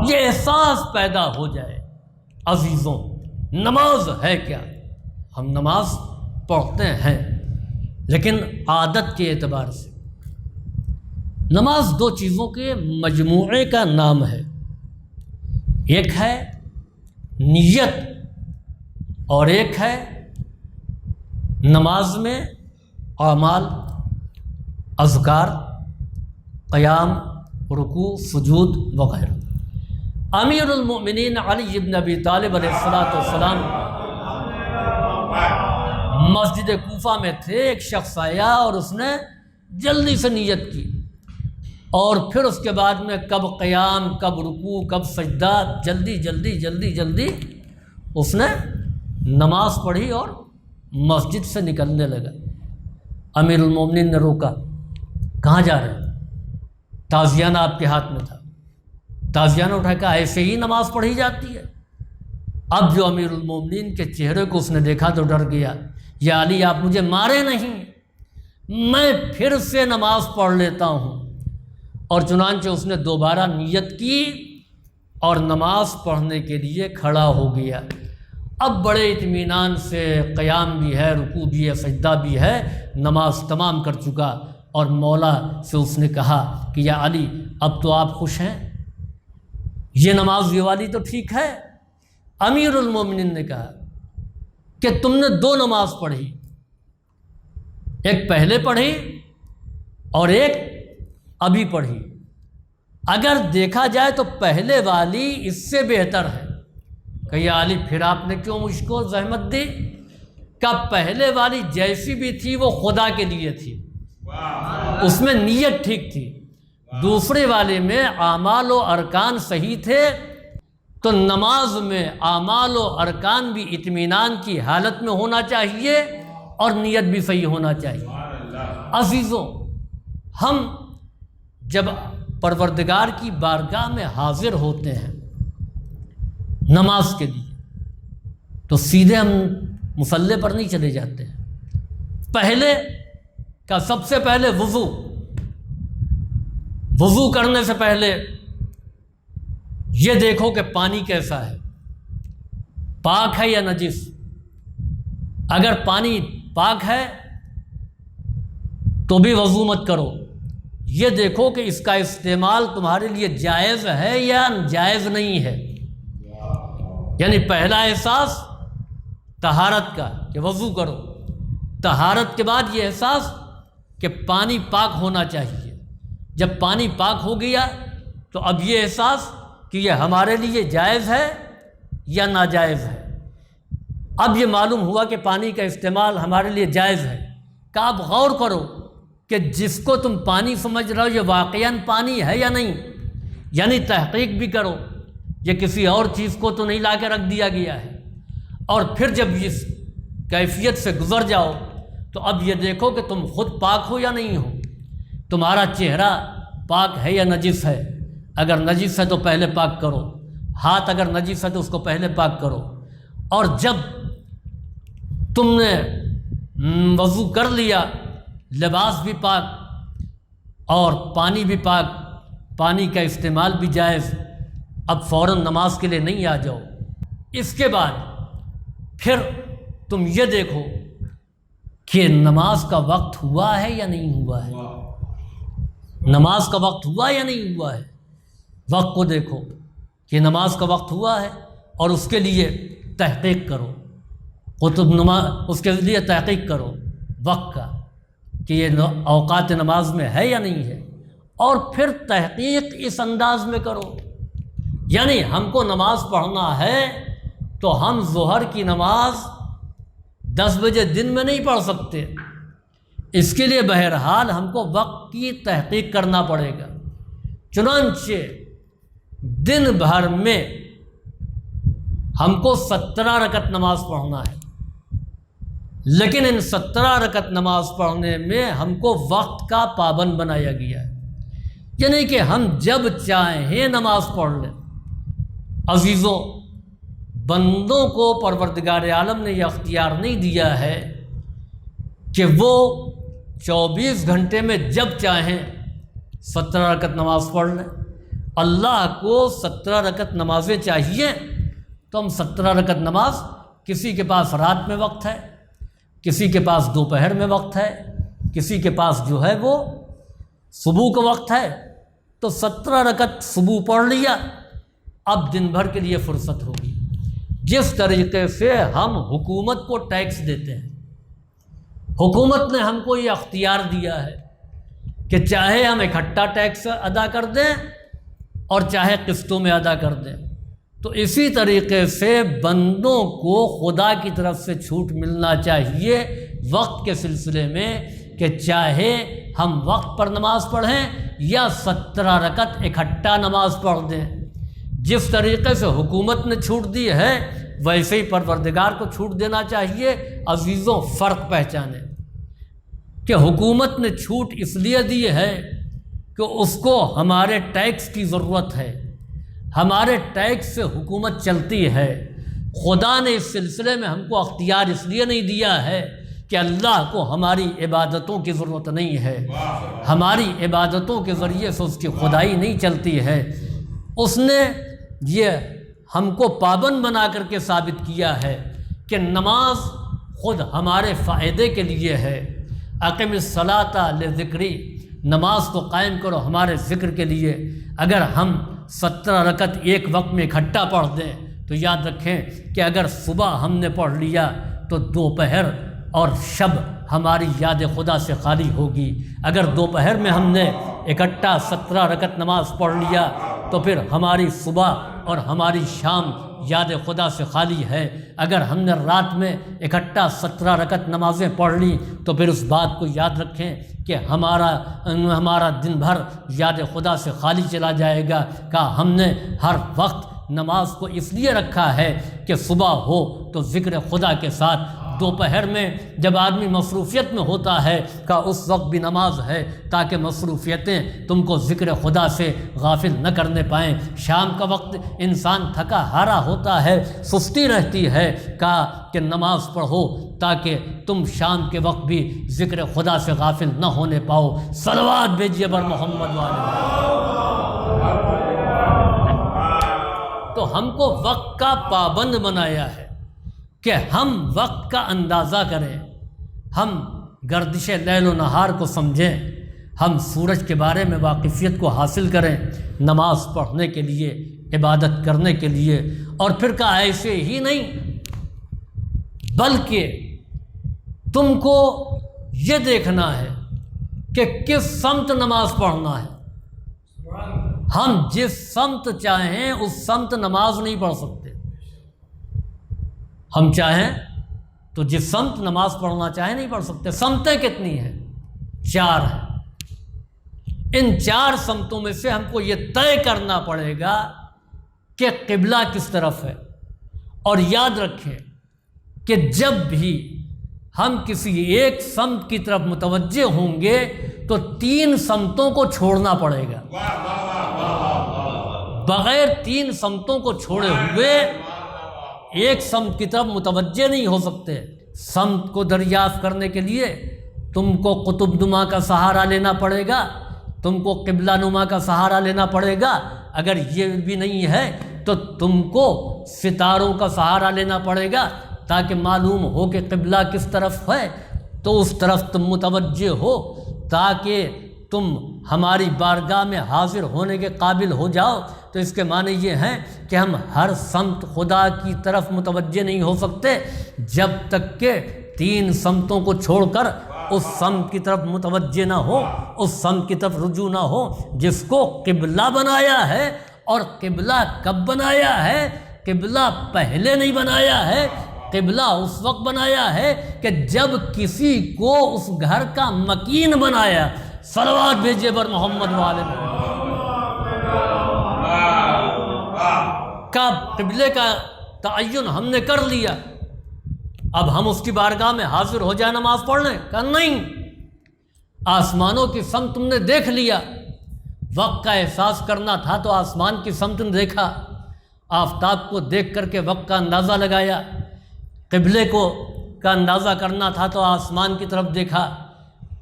یہ احساس پیدا ہو جائے۔ عزیزوں، نماز ہے کیا؟ ہم نماز پڑھتے ہیں لیکن عادت کے اعتبار سے نماز 2 چیزوں کے مجموعے کا نام ہے۔ ایک ہے نیت اور ایک ہے نماز میں اعمال، اذکار، قیام، رکوع، سجود وغیرہ۔ امیر المؤمنین علی بن ابی طالب علیہ السلام مسجد کوفہ میں تھے، ایک شخص آیا اور اس نے جلدی سے نیت کی، اور پھر اس کے بعد میں کب قیام، کب رکوع، کب سجدہ، جلدی جلدی جلدی جلدی اس نے نماز پڑھی اور مسجد سے نکلنے لگا۔ امیر المومنین نے روکا، کہاں جا رہے ہیں؟ تازیانہ آپ کے ہاتھ میں تھا، تازیانہ اٹھا کے ایسے ہی نماز پڑھی جاتی ہے؟ اب جو امیر المومنین کے چہرے کو اس نے دیکھا تو ڈر گیا، یا علی آپ مجھے مارے نہیں، میں پھر سے نماز پڑھ لیتا ہوں۔ اور چنانچہ اس نے دوبارہ نیت کی اور نماز پڑھنے کے لیے کھڑا ہو گیا۔ اب بڑے اطمینان سے قیام بھی ہے، رکوع بھی ہے، سجدہ بھی ہے، نماز تمام کر چکا، اور مولا سے اس نے کہا کہ یا علی اب تو آپ خوش ہیں، یہ نماز یہ والی تو ٹھیک ہے؟ امیر المومنین نے کہا کہ تم نے 2 نماز پڑھی، ایک پہلے پڑھی اور ایک ابھی پڑھی، اگر دیکھا جائے تو پہلے والی اس سے بہتر ہے۔ کہ یا علی پھر آپ نے کیوں مجھ کو زحمت دی؟ کہ پہلے والی جیسی بھی تھی وہ خدا کے لیے تھی، اس میں نیت ٹھیک تھی، دوسرے والے میں اعمال و ارکان صحیح تھے، تو نماز میں اعمال و ارکان بھی اطمینان کی حالت میں ہونا چاہیے اور نیت بھی صحیح ہونا چاہیے۔ عزیزوں، ہم جب پروردگار کی بارگاہ میں حاضر ہوتے ہیں نماز کے لیے تو سیدھے ہم مصلی پر نہیں چلے جاتے ہیں۔ پہلے کا سب سے پہلے وضو کرنے سے پہلے یہ دیکھو کہ پانی کیسا ہے، پاک ہے یا نجس۔ اگر پانی پاک ہے تو بھی وضو مت کرو، یہ دیکھو کہ اس کا استعمال تمہارے لیے جائز ہے یا جائز نہیں ہے۔ یعنی پہلا احساس طہارت کا کہ وضو کرو، طہارت کے بعد یہ احساس کہ پانی پاک ہونا چاہیے۔ جب پانی پاک ہو گیا تو اب یہ احساس کہ یہ ہمارے لیے جائز ہے یا ناجائز ہے۔ اب یہ معلوم ہوا کہ پانی کا استعمال ہمارے لیے جائز ہے، کہ آپ غور کرو کہ جس کو تم پانی سمجھ رہے ہو یہ واقعاً پانی ہے یا نہیں، یعنی تحقیق بھی کرو، یہ کسی اور چیز کو تو نہیں لا کے رکھ دیا گیا ہے۔ اور پھر جب اس کیفیت سے گزر جاؤ تو اب یہ دیکھو کہ تم خود پاک ہو یا نہیں ہو، تمہارا چہرہ پاک ہے یا نجس ہے۔ اگر نجس ہے تو پہلے پاک کرو، ہاتھ اگر نجس ہے تو اس کو پہلے پاک کرو، اور جب تم نے وضو کر لیا، لباس بھی پاک اور پانی بھی پاک، پانی کا استعمال بھی جائز، اب فوراً نماز کے لیے نہیں آ جاؤ، اس کے بعد پھر تم یہ دیکھو کہ نماز کا وقت ہوا ہے یا نہیں ہوا ہے، نماز کا وقت ہوا یا نہیں ہوا ہے، وقت کو دیکھو کہ نماز کا وقت ہوا ہے، اور اس کے لیے تحقیق کرو، اس کے لیے تحقیق کرو وقت کا کہ یہ اوقات نماز میں ہے یا نہیں ہے، اور پھر تحقیق اس انداز میں کرو، یعنی ہم کو نماز پڑھنا ہے تو ہم ظہر کی نماز 10 بجے دن میں نہیں پڑھ سکتے، اس کے لیے بہرحال ہم کو وقت کی تحقیق کرنا پڑے گا۔ چنانچہ دن بھر میں ہم کو 17 رکعت نماز پڑھنا ہے، لیکن ان 17 رکعت نماز پڑھنے میں ہم کو وقت کا پابند بنایا گیا ہے، یعنی کہ ہم جب چاہیں نماز پڑھ لیں۔ عزیزوں، بندوں کو پروردگار عالم نے یہ اختیار نہیں دیا ہے کہ وہ 24 گھنٹے میں جب چاہیں 17 رکعت نماز پڑھ لیں۔ اللہ کو 17 رکعت نمازیں چاہیے، تو ہم 17 رکعت نماز، کسی کے پاس رات میں وقت ہے، کسی کے پاس دوپہر میں وقت ہے، کسی کے پاس جو ہے وہ صبح کا وقت ہے، تو 17 رکعت صبح پڑھ لیا، اب دن بھر کے لیے فرصت ہوگی۔ جس طریقے سے ہم حکومت کو ٹیکس دیتے ہیں، حکومت نے ہم کو یہ اختیار دیا ہے کہ چاہے ہم اکٹھا ٹیکس ادا کر دیں اور چاہے قسطوں میں ادا کر دیں، تو اسی طریقے سے بندوں کو خدا کی طرف سے چھوٹ ملنا چاہیے وقت کے سلسلے میں، کہ چاہے ہم وقت پر نماز پڑھیں یا 17 رکعت اکٹھا نماز پڑھ دیں۔ جس طریقے سے حکومت نے چھوٹ دی ہے ویسے ہی پروردگار کو چھوٹ دینا چاہیے۔ عزیزوں، فرق پہچانیں کہ حکومت نے چھوٹ اس لیے دی ہے کہ اس کو ہمارے ٹیکس کی ضرورت ہے، ہمارے ٹیکس سے حکومت چلتی ہے۔ خدا نے اس سلسلے میں ہم کو اختیار اس لیے نہیں دیا ہے کہ اللہ کو ہماری عبادتوں کی ضرورت نہیں ہے، ہماری عبادتوں کے ذریعے سے اس کی خدائی نہیں چلتی ہے۔ اس نے یہ ہم کو پابند بنا کر کے ثابت کیا ہے کہ نماز خود ہمارے فائدے کے لیے ہے۔ اقم الصلاۃ لذکری، نماز کو قائم کرو ہمارے ذکر کے لیے۔ اگر ہم 17 رکعت ایک وقت میں اکٹھا پڑھ دیں تو یاد رکھیں کہ اگر صبح ہم نے پڑھ لیا تو دوپہر اور شب ہماری یاد خدا سے خالی ہوگی۔ اگر دوپہر میں ہم نے اکٹھا 17 رکعت نماز پڑھ لیا تو پھر ہماری صبح اور ہماری شام یاد خدا سے خالی ہے۔ اگر ہم نے رات میں اکٹھا 17 رکعت نمازیں پڑھ لیں تو پھر اس بات کو یاد رکھیں کہ ہمارا دن بھر یاد خدا سے خالی چلا جائے گا۔ کہ ہم نے ہر وقت نماز کو اس لیے رکھا ہے کہ صبح ہو تو ذکر خدا کے ساتھ، دوپہر میں جب آدمی مصروفیت میں ہوتا ہے کہ اس وقت بھی نماز ہے تاکہ مصروفیتیں تم کو ذکر خدا سے غافل نہ کرنے پائیں۔ شام کا وقت انسان تھکا ہارا ہوتا ہے، سستی رہتی ہے، کہا کہ نماز پڑھو تاکہ تم شام کے وقت بھی ذکر خدا سے غافل نہ ہونے پاؤ۔ صلوات بھیجیے بر محمد والے۔ تو ہم کو وقت کا پابند بنایا ہے کہ ہم وقت کا اندازہ کریں، ہم گردش لیل و نہار کو سمجھیں، ہم سورج کے بارے میں واقفیت کو حاصل کریں نماز پڑھنے کے لیے، عبادت کرنے کے لیے۔ اور پھر کہا ایسے ہی نہیں بلکہ تم کو یہ دیکھنا ہے کہ کس سمت نماز پڑھنا ہے۔ ہم جس سمت چاہیں اس سمت نماز نہیں پڑھ سکتے۔ ہم چاہیں تو جس سمت نماز پڑھنا چاہیں نہیں پڑھ سکتے۔ سمتیں کتنی ہیں؟ 4 ہیں۔ ان 4 سمتوں میں سے ہم کو یہ طے کرنا پڑے گا کہ قبلہ کس طرف ہے۔ اور یاد رکھیں کہ جب بھی ہم کسی ایک سمت کی طرف متوجہ ہوں گے تو 3 سمتوں کو چھوڑنا پڑے گا۔ بغیر 3 سمتوں کو چھوڑے ہوئے ایک سمت کی طرف متوجہ نہیں ہو سکتے۔ سمت کو دریافت کرنے کے لیے تم کو قطب نما کا سہارا لینا پڑے گا، تم کو قبلہ نما کا سہارا لینا پڑے گا۔ اگر یہ بھی نہیں ہے تو تم کو ستاروں کا سہارا لینا پڑے گا تاکہ معلوم ہو کہ قبلہ کس طرف ہے، تو اس طرف تم متوجہ ہو تاکہ تم ہماری بارگاہ میں حاضر ہونے کے قابل ہو جاؤ۔ تو اس کے معنی یہ ہیں کہ ہم ہر سمت خدا کی طرف متوجہ نہیں ہو سکتے جب تک کہ 3 سمتوں کو چھوڑ کر اس سمت کی طرف متوجہ نہ ہو، اس سمت کی طرف رجوع نہ ہو جس کو قبلہ بنایا ہے۔ اور قبلہ کب بنایا ہے؟ قبلہ پہلے نہیں بنایا ہے، قبلہ اس وقت بنایا ہے کہ جب کسی کو اس گھر کا مکین بنایا۔ صلوات بھیجیے بر محمد والے کا قبلے کا تعین ہم نے کر لیا، اب ہم اس کی بارگاہ میں حاضر ہو جائے نماز پڑھنے کا نہیں۔ آسمانوں کی سمت تم نے دیکھ لیا، وقت کا احساس کرنا تھا تو آسمان کی سمت نے دیکھا، آفتاب کو دیکھ کر کے وقت کا اندازہ لگایا۔ قبلے کو کا اندازہ کرنا تھا تو آسمان کی طرف دیکھا،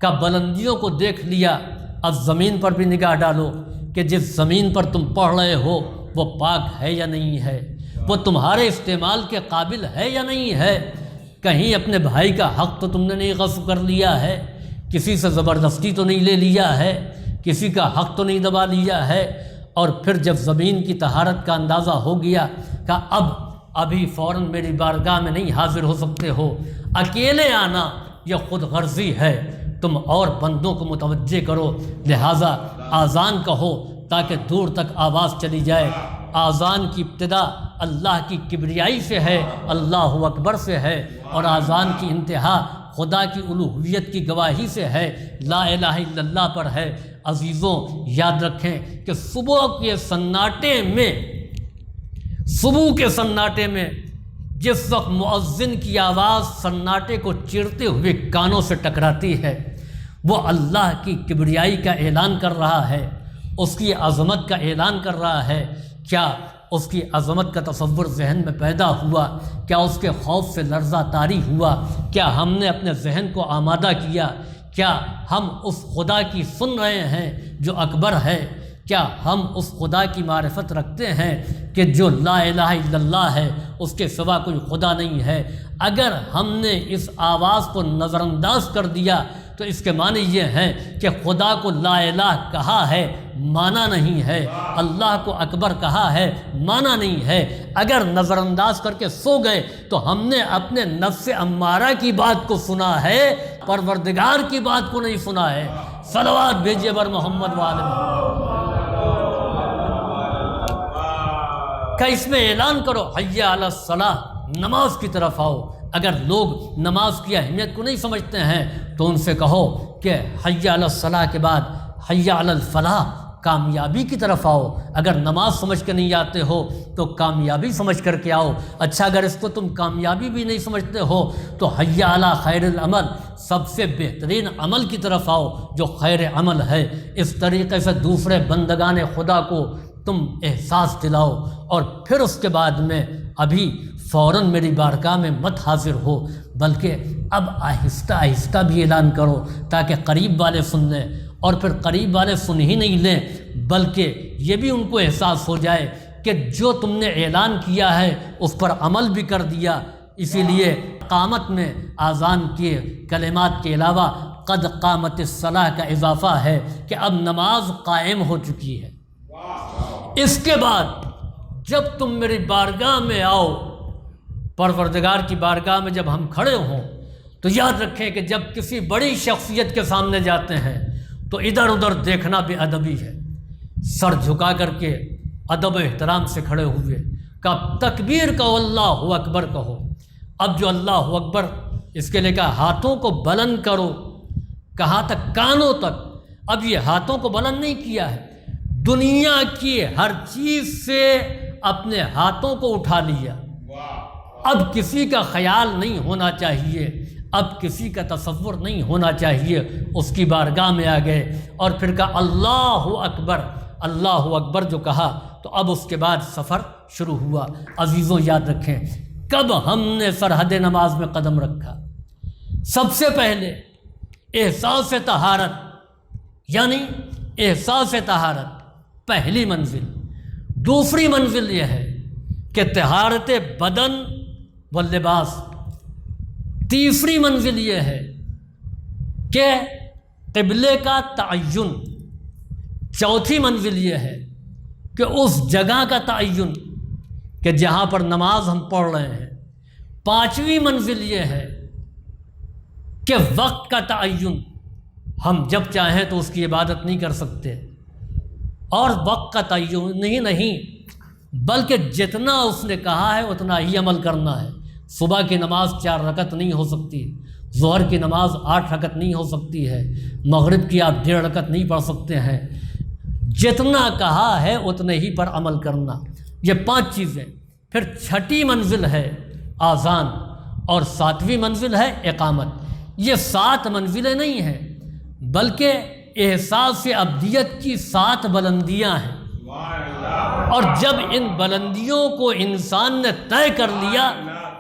کا بلندیوں کو دیکھ لیا۔ اب زمین پر بھی نگاہ ڈالو کہ جس زمین پر تم پڑھ رہے ہو وہ پاک ہے یا نہیں ہے، وہ تمہارے استعمال کے قابل ہے یا نہیں ہے۔ کہیں اپنے بھائی کا حق تو تم نے نہیں غصب کر لیا ہے، کسی سے زبردستی تو نہیں لے لیا ہے، کسی کا حق تو نہیں دبا لیا ہے۔ اور پھر جب زمین کی طہارت کا اندازہ ہو گیا کہ ابھی فوراً میری بارگاہ میں نہیں حاضر ہو سکتے ہو، اکیلے آنا یہ خود غرضی ہے، تم اور بندوں کو متوجہ کرو، لہٰذا آذان کہو تاکہ دور تک آواز چلی جائے۔ آذان کی ابتدا اللہ کی کبریائی سے ہے، اللہ اکبر سے ہے، اور آذان کی انتہا خدا کی الوہیت کی گواہی سے ہے، لا الہ الا اللہ پر ہے۔ عزیزوں یاد رکھیں کہ صبح کے سناٹے میں جس وقت مؤذن کی آواز سناٹے کو چیرتے ہوئے کانوں سے ٹکراتی ہے، وہ اللہ کی کبریائی کا اعلان کر رہا ہے، اس کی عظمت کا اعلان کر رہا ہے۔ کیا اس کی عظمت کا تصور ذہن میں پیدا ہوا؟ کیا اس کے خوف سے لرزہ طاری ہوا؟ کیا ہم نے اپنے ذہن کو آمادہ کیا؟ کیا ہم اس خدا کی سن رہے ہیں جو اکبر ہے؟ کیا ہم اس خدا کی معرفت رکھتے ہیں کہ جو لا الہ الا اللہ ہے، اس کے سوا کوئی خدا نہیں ہے؟ اگر ہم نے اس آواز کو نظر انداز کر دیا تو اس کے معنی یہ ہیں کہ خدا کو لا الہ کہا ہے، مانا نہیں ہے، اللہ کو اکبر کہا ہے، مانا نہیں ہے۔ اگر نظر انداز کر کے سو گئے تو ہم نے اپنے نفس امارہ کی بات کو سنا ہے، پروردگار کی بات کو نہیں سنا ہے۔ صلوات بھیجیے بر محمد والے کہ اس میں اعلان کرو حی علی الصلاۃ، نماز کی طرف آؤ۔ اگر لوگ نماز کی اہمیت کو نہیں سمجھتے ہیں تو ان سے کہو کہ حی علی الصلاۃ کے بعد حی علی الفلاح، کامیابی کی طرف آؤ۔ اگر نماز سمجھ کے نہیں آتے ہو تو کامیابی سمجھ کر کے آؤ۔ اچھا اگر اس کو تم کامیابی بھی نہیں سمجھتے ہو تو حی علی خیر العمل، سب سے بہترین عمل کی طرف آؤ جو خیر عمل ہے۔ اس طریقے سے دوسرے بندگان خدا کو تم احساس دلاؤ، اور پھر اس کے بعد میں ابھی فوراً میری بارگاہ میں مت حاضر ہو، بلکہ اب آہستہ آہستہ بھی اعلان کرو تاکہ قریب والے سن لیں، اور پھر قریب والے سن ہی نہیں لیں بلکہ یہ بھی ان کو احساس ہو جائے کہ جو تم نے اعلان کیا ہے اس پر عمل بھی کر دیا۔ اسی لیے قامت میں آذان کے کلمات کے علاوہ قد قامت الصلاح کا اضافہ ہے کہ اب نماز قائم ہو چکی ہے۔ اس کے بعد جب تم میری بارگاہ میں آؤ، پروردگار کی بارگاہ میں جب ہم کھڑے ہوں تو یاد رکھیں کہ جب کسی بڑی شخصیت کے سامنے جاتے ہیں تو ادھر ادھر دیکھنا بے ادبی ہے۔ سر جھکا کر کے ادب و احترام سے کھڑے ہوئے کہ تکبیر کہو، اللہ اکبر کہو۔ اب جو اللہ اکبر، اس کے لئے کہا ہاتھوں کو بلند کرو، کہاں تک؟ کانوں تک۔ اب یہ ہاتھوں کو بلند نہیں کیا ہے، دنیا کی ہر چیز سے اپنے ہاتھوں کو اٹھا لیا۔ اب کسی کا خیال نہیں ہونا چاہیے، اب کسی کا تصور نہیں ہونا چاہیے، اس کی بارگاہ میں آ گئے اور پھر کہا اللہ اکبر۔ اللہ اکبر جو کہا تو اب اس کے بعد سفر شروع ہوا۔ عزیزوں یاد رکھیں کب ہم نے سرحد نماز میں قدم رکھا؟ سب سے پہلے احساس طہارت، یعنی احساس طہارت پہلی منزل۔ دوسری منزل یہ ہے کہ طہارت بدن و لباس، تیسری منزل یہ ہے کہ قبلے کا تعین، چوتھی منزل یہ ہے کہ اس جگہ کا تعین کہ جہاں پر نماز ہم پڑھ رہے ہیں، پانچویں منزل یہ ہے کہ وقت کا تعین، ہم جب چاہیں تو اس کی عبادت نہیں کر سکتے، اور وقت کا تعین نہیں بلکہ جتنا اس نے کہا ہے اتنا ہی عمل کرنا ہے۔ صبح کی نماز 4 رکعت نہیں ہو سکتی، ظہر کی نماز 8 رکعت نہیں ہو سکتی ہے، مغرب کی آپ 1.5 رکعت نہیں پڑھ سکتے ہیں، جتنا کہا ہے اتنے ہی پر عمل کرنا۔ یہ 5 چیزیں۔ پھر 6ٹھی منزل ہے آذان، اور 7ویں منزل ہے اقامت۔ یہ 7 منزلیں نہیں ہیں بلکہ احساس ابدیت کی 7 بلندیاں ہیں، اور جب ان بلندیوں کو انسان نے طے کر لیا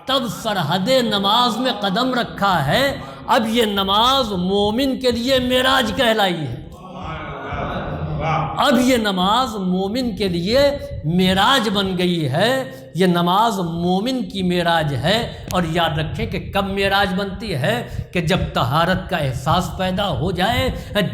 تب سرحد نماز میں قدم رکھا ہے۔ اب یہ نماز مومن کے لیے معراج کہلائی ہے، اب یہ نماز مومن کے لیے معراج بن گئی ہے، یہ نماز مومن کی معراج ہے۔ اور یاد رکھیں کہ کب معراج بنتی ہے کہ جب طہارت کا احساس پیدا ہو جائے،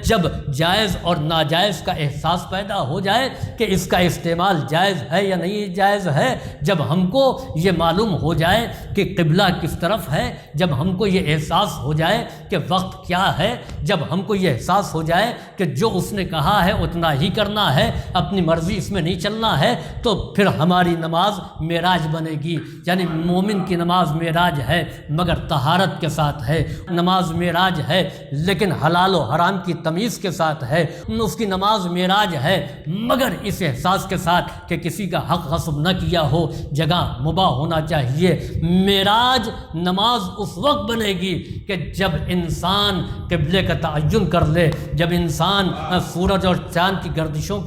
جب جائز اور ناجائز کا احساس پیدا ہو جائے کہ اس کا استعمال جائز ہے یا نہیں جائز ہے، جب ہم کو یہ معلوم ہو جائے کہ قبلہ کس طرف ہے، جب ہم کو یہ احساس ہو جائے کہ وقت کیا ہے، جب ہم کو یہ احساس ہو جائے کہ جو اس نے کہا ہے اتنا ہی کرنا ہے، اپنی مرضی اس میں نہیں چلنا ہے، تو پھر ہماری نماز معراج بنے گی۔ یعنی مومن کی نماز معراج ہے مگر طہارت کے ساتھ ہے، نماز معراج ہے لیکن حلال و حرام کی تمیز کے ساتھ ہے، اس کی نماز معراج ہے مگر اس احساس کے ساتھ کہ کسی کا حق غصب نہ کیا ہو، جگہ مباح ہونا چاہیے۔ معراج نماز اس وقت بنے گی کہ جب انسان قبلے کا تعین کر لے، جب انسان سورج اور چاند کی گردشوں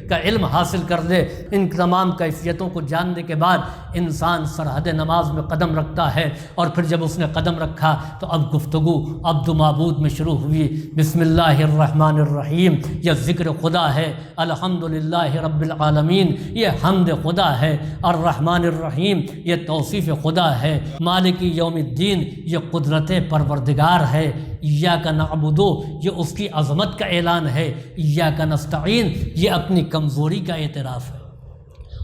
کا علم حاصل کر لے، ان تمام کیفیتوں کو جاننے کے بعد انسان سرحد نماز میں قدم رکھتا ہے۔ اور پھر جب اس نے قدم رکھا تو اب گفتگو عبد و معبود میں شروع ہوئی۔ بسم اللہ الرحمن الرحیم، یہ ذکر خدا ہے، الحمدللہ رب العالمین یہ حمد خدا ہے، الرحمن الرحیم یہ توصیف خدا ہے، مالک یوم الدین یہ قدرت پروردگار ہے، ایاک نعبد یہ اس کی عظمت کا اعلان ہے، ایاک نستعین یہ اپنی کمزوری کا اعتراف ہے۔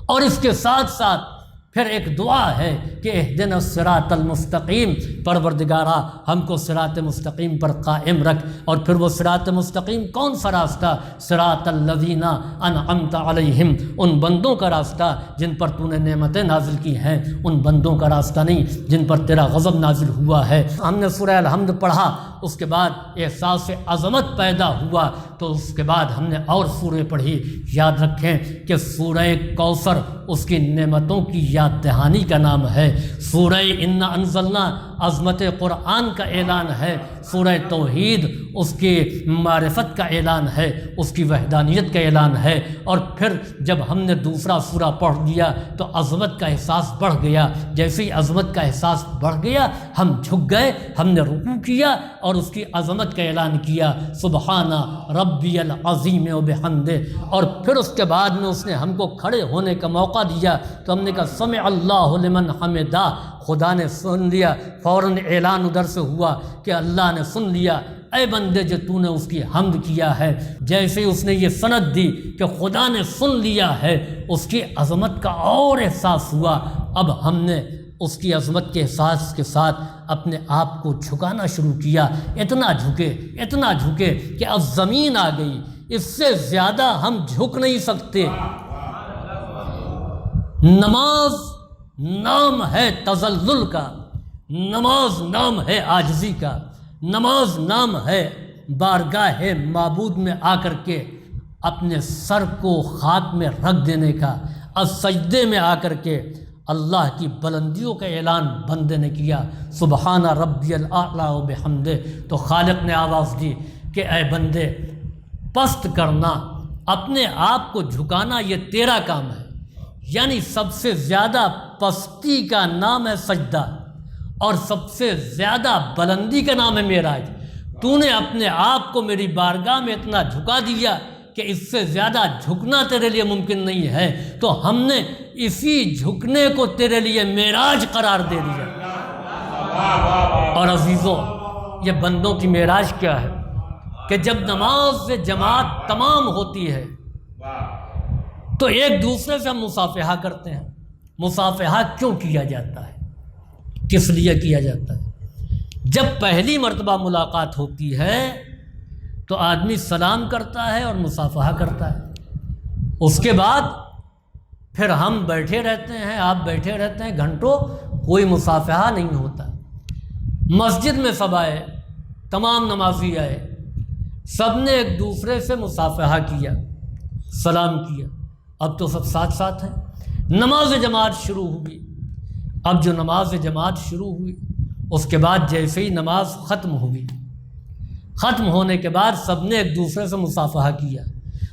اور اس کے ساتھ ساتھ پھر ایک دعا ہے کہ اہدنا الصراط المستقیم، پروردگارا ہم کو صراط مستقیم پر قائم رکھ۔ اور پھر وہ صراط مستقیم کون سا راستہ؟ صراط الذین انعمت علیہم، ان بندوں کا راستہ جن پر تو نے نعمتیں نازل کی ہیں، ان بندوں کا راستہ نہیں جن پر تیرا غضب نازل ہوا ہے۔ ہم نے سورہ الحمد پڑھا، اس کے بعد احساس عظمت پیدا ہوا، تو اس کے بعد ہم نے اور سورہ پڑھی۔ یاد رکھیں کہ سورہ کوثر اس کی نعمتوں کی یاد دہانی کا نام ہے، سورہ انا انزلنا عظمت قرآن کا اعلان ہے، سورہ توحید اس کی معرفت کا اعلان ہے، اس کی وحدانیت کا اعلان ہے۔ اور پھر جب ہم نے دوسرا سورہ پڑھ لیا تو عظمت کا احساس بڑھ گیا۔ جیسے ہی عظمت کا احساس بڑھ گیا ہم جھک گئے، ہم نے رکوع کیا اور اس کی عظمت کا اعلان کیا، سبحان ربی العظیم و بحمدہ۔ اور پھر اس کے بعد میں اس نے ہم کو کھڑے ہونے کا موقع دیا تو ہم نے کہا سمع اللہ لمن حمدہ، خدا نے سن لیا۔ فوراً اعلان ادھر سے ہوا کہ اللہ نے سن لیا، اے بندے جو تو نے اس کی حمد کیا ہے۔ جیسے ہی اس نے یہ سند دی کہ خدا نے سن لیا ہے، اس کی عظمت کا اور احساس ہوا۔ اب ہم نے اس کی عظمت کے احساس کے ساتھ اپنے آپ کو جھکانا شروع کیا، اتنا جھکے کہ اب زمین آ گئی، اس سے زیادہ ہم جھک نہیں سکتے۔ نماز نام ہے تذلل کا، نماز نام ہے عاجزی کا، نماز نام ہے بارگاہ معبود میں آ کر کے اپنے سر کو خاک میں رکھ دینے کا، اور سجدے میں آ کر کے اللہ کی بلندیوں کا اعلان بندے نے کیا، سبحان ربی الاعلی و بحمدہ۔ تو خالق نے آواز دی کہ اے بندے، پست کرنا، اپنے آپ کو جھکانا یہ تیرا کام ہے۔ یعنی سب سے زیادہ پستی کا نام ہے سجدہ، اور سب سے زیادہ بلندی کا نام ہے معراج۔ تو نے اپنے آپ کو میری بارگاہ میں اتنا جھکا دیا کہ اس سے زیادہ جھکنا تیرے لیے ممکن نہیں ہے۔ تو ہم نے اسی جھکنے کو تیرے لیے معراج قرار دے دیا۔ اور عزیزوں، یہ بندوں کی معراج کیا ہے کہ جب نماز جماعت تمام ہوتی ہے تو ایک دوسرے سے ہم مصافحہ کرتے ہیں۔ مصافحہ کیوں کیا جاتا ہے؟ کس لیے کیا جاتا ہے؟ جب پہلی مرتبہ ملاقات ہوتی ہے تو آدمی سلام کرتا ہے اور مصافحہ کرتا ہے، اس کے بعد پھر ہم بیٹھے رہتے ہیں، آپ بیٹھے رہتے ہیں گھنٹوں، کوئی مصافحہ نہیں ہوتا۔ مسجد میں سب آئے، تمام نمازی آئے، سب نے ایک دوسرے سے مصافحہ کیا، سلام کیا، اب تو سب ساتھ ساتھ ہیں۔ نماز جماعت شروع ہوئی، اب جو نماز جماعت شروع ہوئی اس کے بعد جیسے ہی نماز ختم ہوئی، ختم ہونے کے بعد سب نے ایک دوسرے سے مصافحہ کیا۔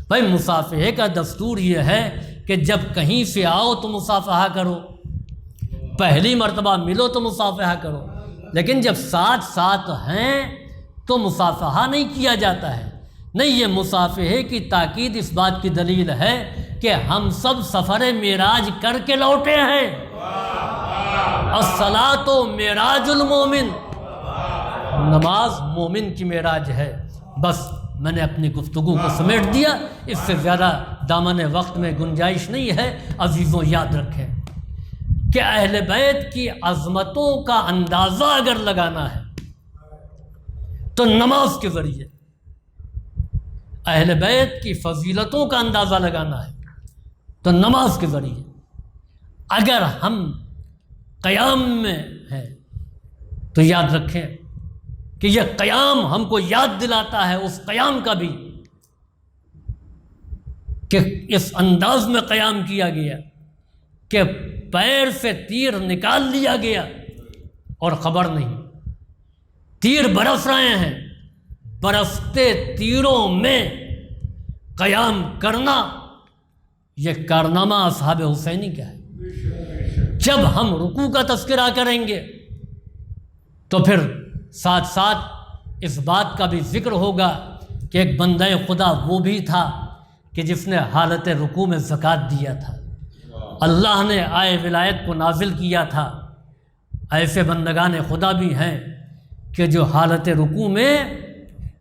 بھائی مصافحے کا دستور یہ ہے کہ جب کہیں سے آؤ تو مصافحہ کرو، پہلی مرتبہ ملو تو مصافحہ کرو، لیکن جب ساتھ ساتھ ہیں تو مصافحہ نہیں کیا جاتا ہے۔ نہیں، یہ مصافحے کی تاکید اس بات کی دلیل ہے کہ ہم سب سفر معراج کر کے لوٹے ہیں۔ الصلاۃ معراج المومن، نماز مومن کی معراج ہے۔ بس میں نے اپنی گفتگو کو سمیٹ دیا، اس سے زیادہ دامن وقت میں گنجائش نہیں ہے۔ عزیزوں یاد رکھیں کہ اہل بیت کی عظمتوں کا اندازہ اگر لگانا ہے تو نماز کے ذریعے، اہل بیت کی فضیلتوں کا اندازہ لگانا ہے تو نماز کے ذریعے۔ اگر ہم قیام میں ہیں تو یاد رکھیں کہ یہ قیام ہم کو یاد دلاتا ہے اس قیام کا بھی کہ اس انداز میں قیام کیا گیا کہ پیر سے تیر نکال لیا گیا اور خبر نہیں، تیر برس رہے ہیں، برستے تیروں میں قیام کرنا، یہ کارنامہ اصحاب حسینی کا ہے۔ جب ہم رکوع کا تذکرہ کریں گے تو پھر ساتھ ساتھ اس بات کا بھی ذکر ہوگا کہ ایک بندہ خدا وہ بھی تھا کہ جس نے حالت رکوع میں زکوٰۃ دیا تھا، اللہ نے آئے ولایت کو نازل کیا تھا۔ ایسے بندگان خدا بھی ہیں کہ جو حالت رکوع میں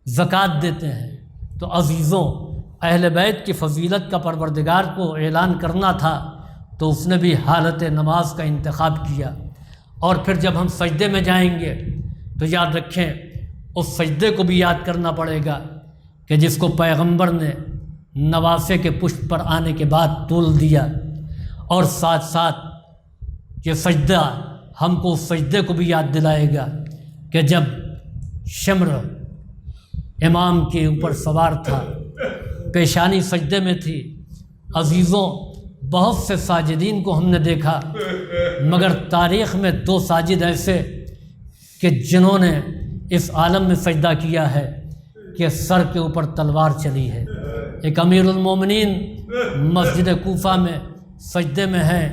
زکوٰۃ دیتے ہیں۔ تو عزیزوں، اہل بیت کی فضیلت کا پروردگار کو اعلان کرنا تھا تو اس نے بھی حالت نماز کا انتخاب کیا۔ اور پھر جب ہم سجدے میں جائیں گے تو یاد رکھیں اس سجدے کو بھی یاد کرنا پڑے گا کہ جس کو پیغمبر نے نواسے کے پشت پر آنے کے بعد تول دیا، اور ساتھ ساتھ یہ سجدہ ہم کو اس سجدے کو بھی یاد دلائے گا کہ جب شمر امام کے اوپر سوار تھا، پیشانی سجدے میں تھی۔ عزیزوں، بہت سے ساجدین کو ہم نے دیکھا، مگر تاریخ میں 2 ساجد ایسے کہ جنہوں نے اس عالم میں سجدہ کیا ہے کہ سر کے اوپر تلوار چلی ہے۔ ایک امیر المومنین مسجد کوفہ میں سجدے میں ہے،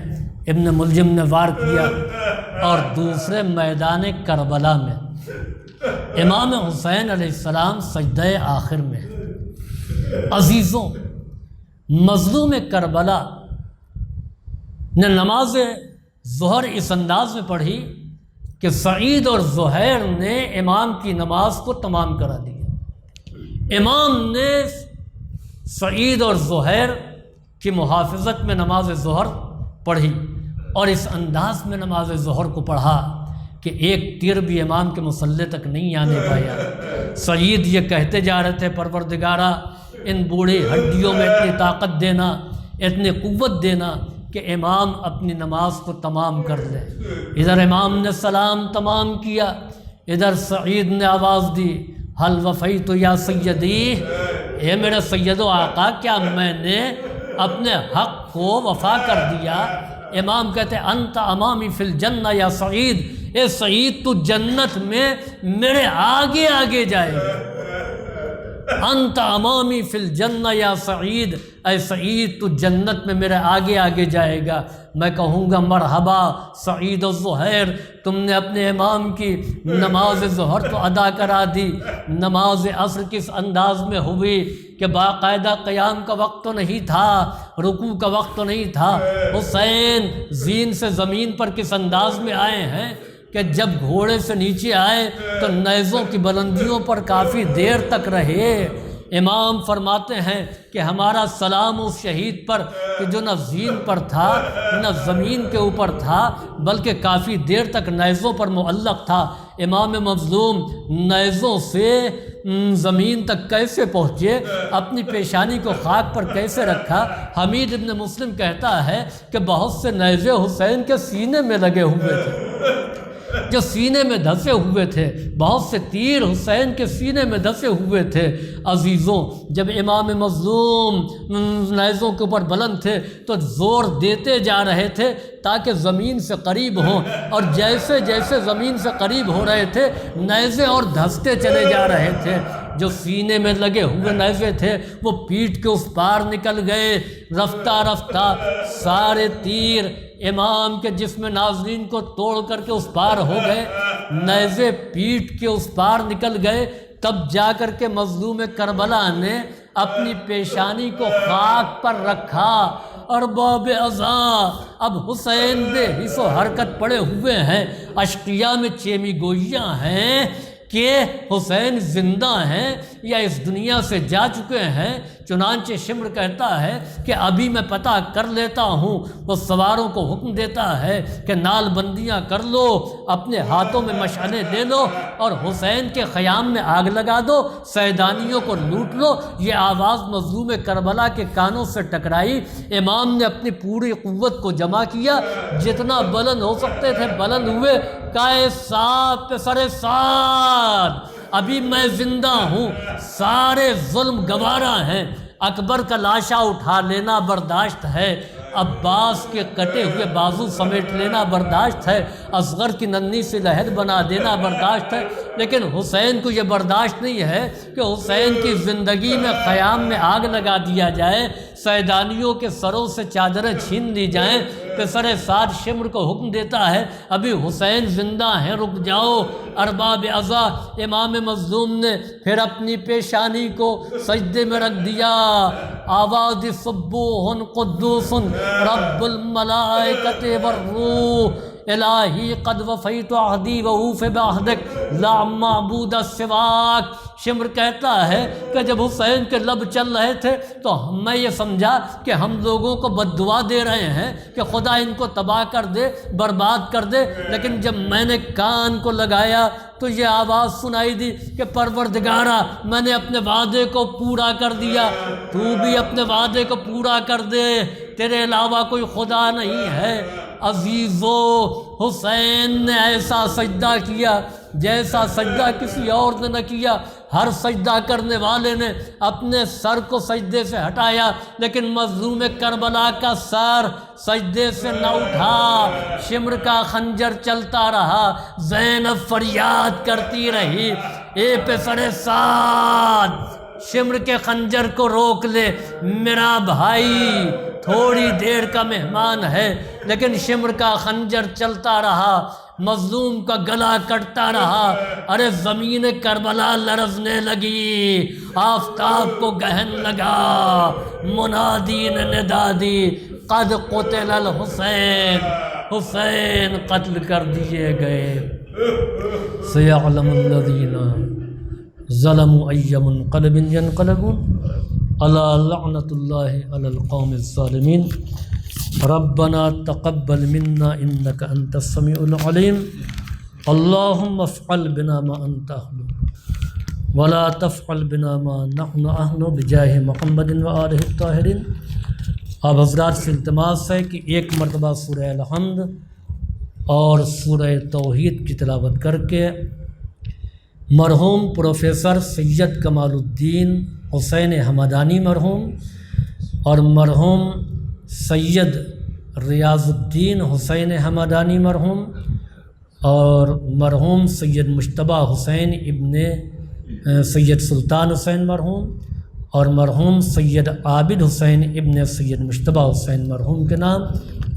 ابن ملجم نے وار کیا، اور دوسرے میدان کربلا میں امام حسین علیہ السلام سجدہ آخر میں۔ عزیزوں، مظلوم کربلا نے نماز ظہر اس انداز میں پڑھی کہ سعید اور زہیر نے امام کی نماز کو تمام کرا دیا۔ امام نے سعید اور زہیر کی محافظت میں نماز ظہر پڑھی، اور اس انداز میں نماز ظہر کو پڑھا کہ ایک تیر بھی امام کے مصلی تک نہیں آنے پایا۔ سعید یہ کہتے جا رہے تھے، پروردگارا ان بوڑھی ہڈیوں میں اتنی طاقت دینا، اتنی قوت دینا کہ امام اپنی نماز کو تمام کر لے۔ ادھر امام نے سلام تمام کیا، ادھر سعید نے آواز دی، حل وفیت یا سیدی، اے میرے سید و آقا، کیا میں نے اپنے حق کو وفا کر دیا؟ امام کہتے انت امامی فی الجنہ یا سعید، اے سعید تو جنت میں میرے آگے آگے جائے گا۔ انت امامی فی الجنہ یا سعید، اے سعید تو جنت میں میرے آگے آگے جائے گا۔ میں کہوں گا مرحبا سعید و زہیر، تم نے اپنے امام کی نماز ظہر تو ادا کرا دی۔ نماز عصر کس انداز میں ہوئی کہ باقاعدہ قیام کا وقت تو نہیں تھا، رکوع کا وقت تو نہیں تھا۔ حسین زین سے زمین پر کس انداز میں آئے ہیں کہ جب گھوڑے سے نیچے آئے تو نیزوں کی بلندیوں پر کافی دیر تک رہے۔ امام فرماتے ہیں کہ ہمارا سلام اس شہید پر کہ جو نہ زین پر تھا نہ زمین کے اوپر تھا بلکہ کافی دیر تک نیزوں پر معلق تھا۔ امام مظلوم نیزوں سے زمین تک کیسے پہنچے، اپنی پیشانی کو خاک پر کیسے رکھا؟ حمید ابن مسلم کہتا ہے کہ بہت سے نیزے حسین کے سینے میں لگے ہوئے تھے، جو سینے میں دھسے ہوئے تھے، بہت سے تیر حسین کے سینے میں دھسے ہوئے تھے۔ عزیزوں، جب امام مظلوم نیزوں کے اوپر بلند تھے تو زور دیتے جا رہے تھے تاکہ زمین سے قریب ہوں، اور جیسے جیسے زمین سے قریب ہو رہے تھے نیزے اور دھستے چلے جا رہے تھے۔ جو سینے میں لگے ہوئے نیزے تھے وہ پیٹھ کے اس پار نکل گئے۔ رفتہ رفتہ سارے تیر امام کے جسم ناظرین کو توڑ کر کے اس پار ہو گئے، نیزے پیٹھ کے اس پار نکل گئے۔ تب جا کر کے مظلوم کربلا نے اپنی پیشانی کو خاک پر رکھا۔ ارباب عزا اب حسین بے حس و حرکت پڑے ہوئے ہیں، اشقیاء میں چیمی گوئیاں ہیں کہ حسین زندہ ہیں یا اس دنیا سے جا چکے ہیں۔ چنانچہ شمر کہتا ہے کہ ابھی میں پتہ کر لیتا ہوں۔ وہ سواروں کو حکم دیتا ہے کہ نال بندیاں کر لو، اپنے ہاتھوں میں مشعلیں لے لو اور حسین کے خیام میں آگ لگا دو، سیدانیوں کو لوٹ لو۔ یہ آواز مظلوم کربلا کے کانوں سے ٹکرائی۔ امام نے اپنی پوری قوت کو جمع کیا، جتنا بلند ہو سکتے تھے بلند ہوئے، کائے ساتھ پہ سر سعد، ابھی میں زندہ ہوں، سارے ظلم گوارا ہیں، اکبر کا لاشا اٹھا لینا برداشت ہے، عباس کے کٹے ہوئے بازو سمیٹ لینا برداشت ہے، اصغر کی ننھی سی لہر بنا دینا برداشت ہے، لیکن حسین کو یہ برداشت نہیں ہے کہ حسین کی زندگی میں خیام میں آگ لگا دیا جائے، سیدانیوں کے سروں سے چادریں چھین دی جائیں۔ پسر سعد شمر کو حکم دیتا ہے ابھی حسین زندہ ہیں، رک جاؤ۔ ارباب عزا امام مظلوم نے پھر اپنی پیشانی کو سجدے میں رکھ دیا۔ آواز سبوح قدوس رب الملائکۃ والروح الہی قد وفیت عہدی ووف بعہدک لا معبود سواک۔ شمر کہتا ہے کہ جب حسین کے لب چل رہے تھے تو میں یہ سمجھا کہ ہم لوگوں کو بد دعا دے رہے ہیں کہ خدا ان کو تباہ کر دے، برباد کر دے، لیکن جب میں نے کان کو لگایا تو یہ آواز سنائی دی کہ پروردگارا میں نے اپنے وعدے کو پورا کر دیا، تو بھی اپنے وعدے کو پورا کر دے، تیرے علاوہ کوئی خدا نہیں ہے۔ عزیزو، حسین نے ایسا سجدہ کیا جیسا سجدہ کسی اور نے نہ کیا۔ ہر سجدہ کرنے والے نے اپنے سر کو سجدے سے ہٹایا، لیکن مظلوم کربلا کا سر سجدے سے نہ اٹھا۔ شمر کا خنجر چلتا رہا، زینب فریاد کرتی رہی، اے پسر سعد شمر کے خنجر کو روک لے، میرا بھائی تھوڑی دیر کا مہمان ہے۔ لیکن شمر کا خنجر چلتا رہا، مظلوم کا گلا کٹتا رہا۔ ارے زمین کربلا لرزنے لگی، آفتاب کو گہن لگا، منادی نے ندا دی، قد قتل الحسین، حسین قتل کر دیے گئے۔ سیعلم الذین ظلموا ای منقلب ینقلبون الا لعنۃ اللہ علی القوم الظالمین۔ ربنا تقبل منا انک انت السمیع العلیم، اللہم افعل بنا ما انت اہل ولا تفعل بنا ما نحن اہل بجاہ محمد وآلہ الطاہرین۔ اب حضرات سے التماس ہے کہ ایک مرتبہ سورہ الحمد اور سورہ توحید کی تلاوت کر کے مرحوم پروفیسر سید کمال الدین حسین ہمدانی مرحوم اور مرحوم سید ریاض الدین حسین ہمدانی مرحوم اور مرحوم سید مجتبیٰ حسین ابن سید سلطان حسین مرحوم اور مرحوم سید عابد حسین ابن سید مجتبیٰ حسین مرحوم کے نام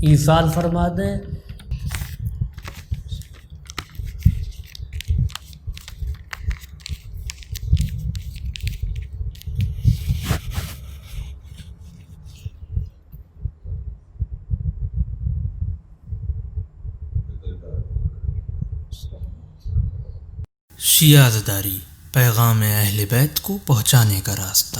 ایصال فرما دیں۔ شیعہ زداری، پیغام اہل بیت کو پہنچانے کا راستہ۔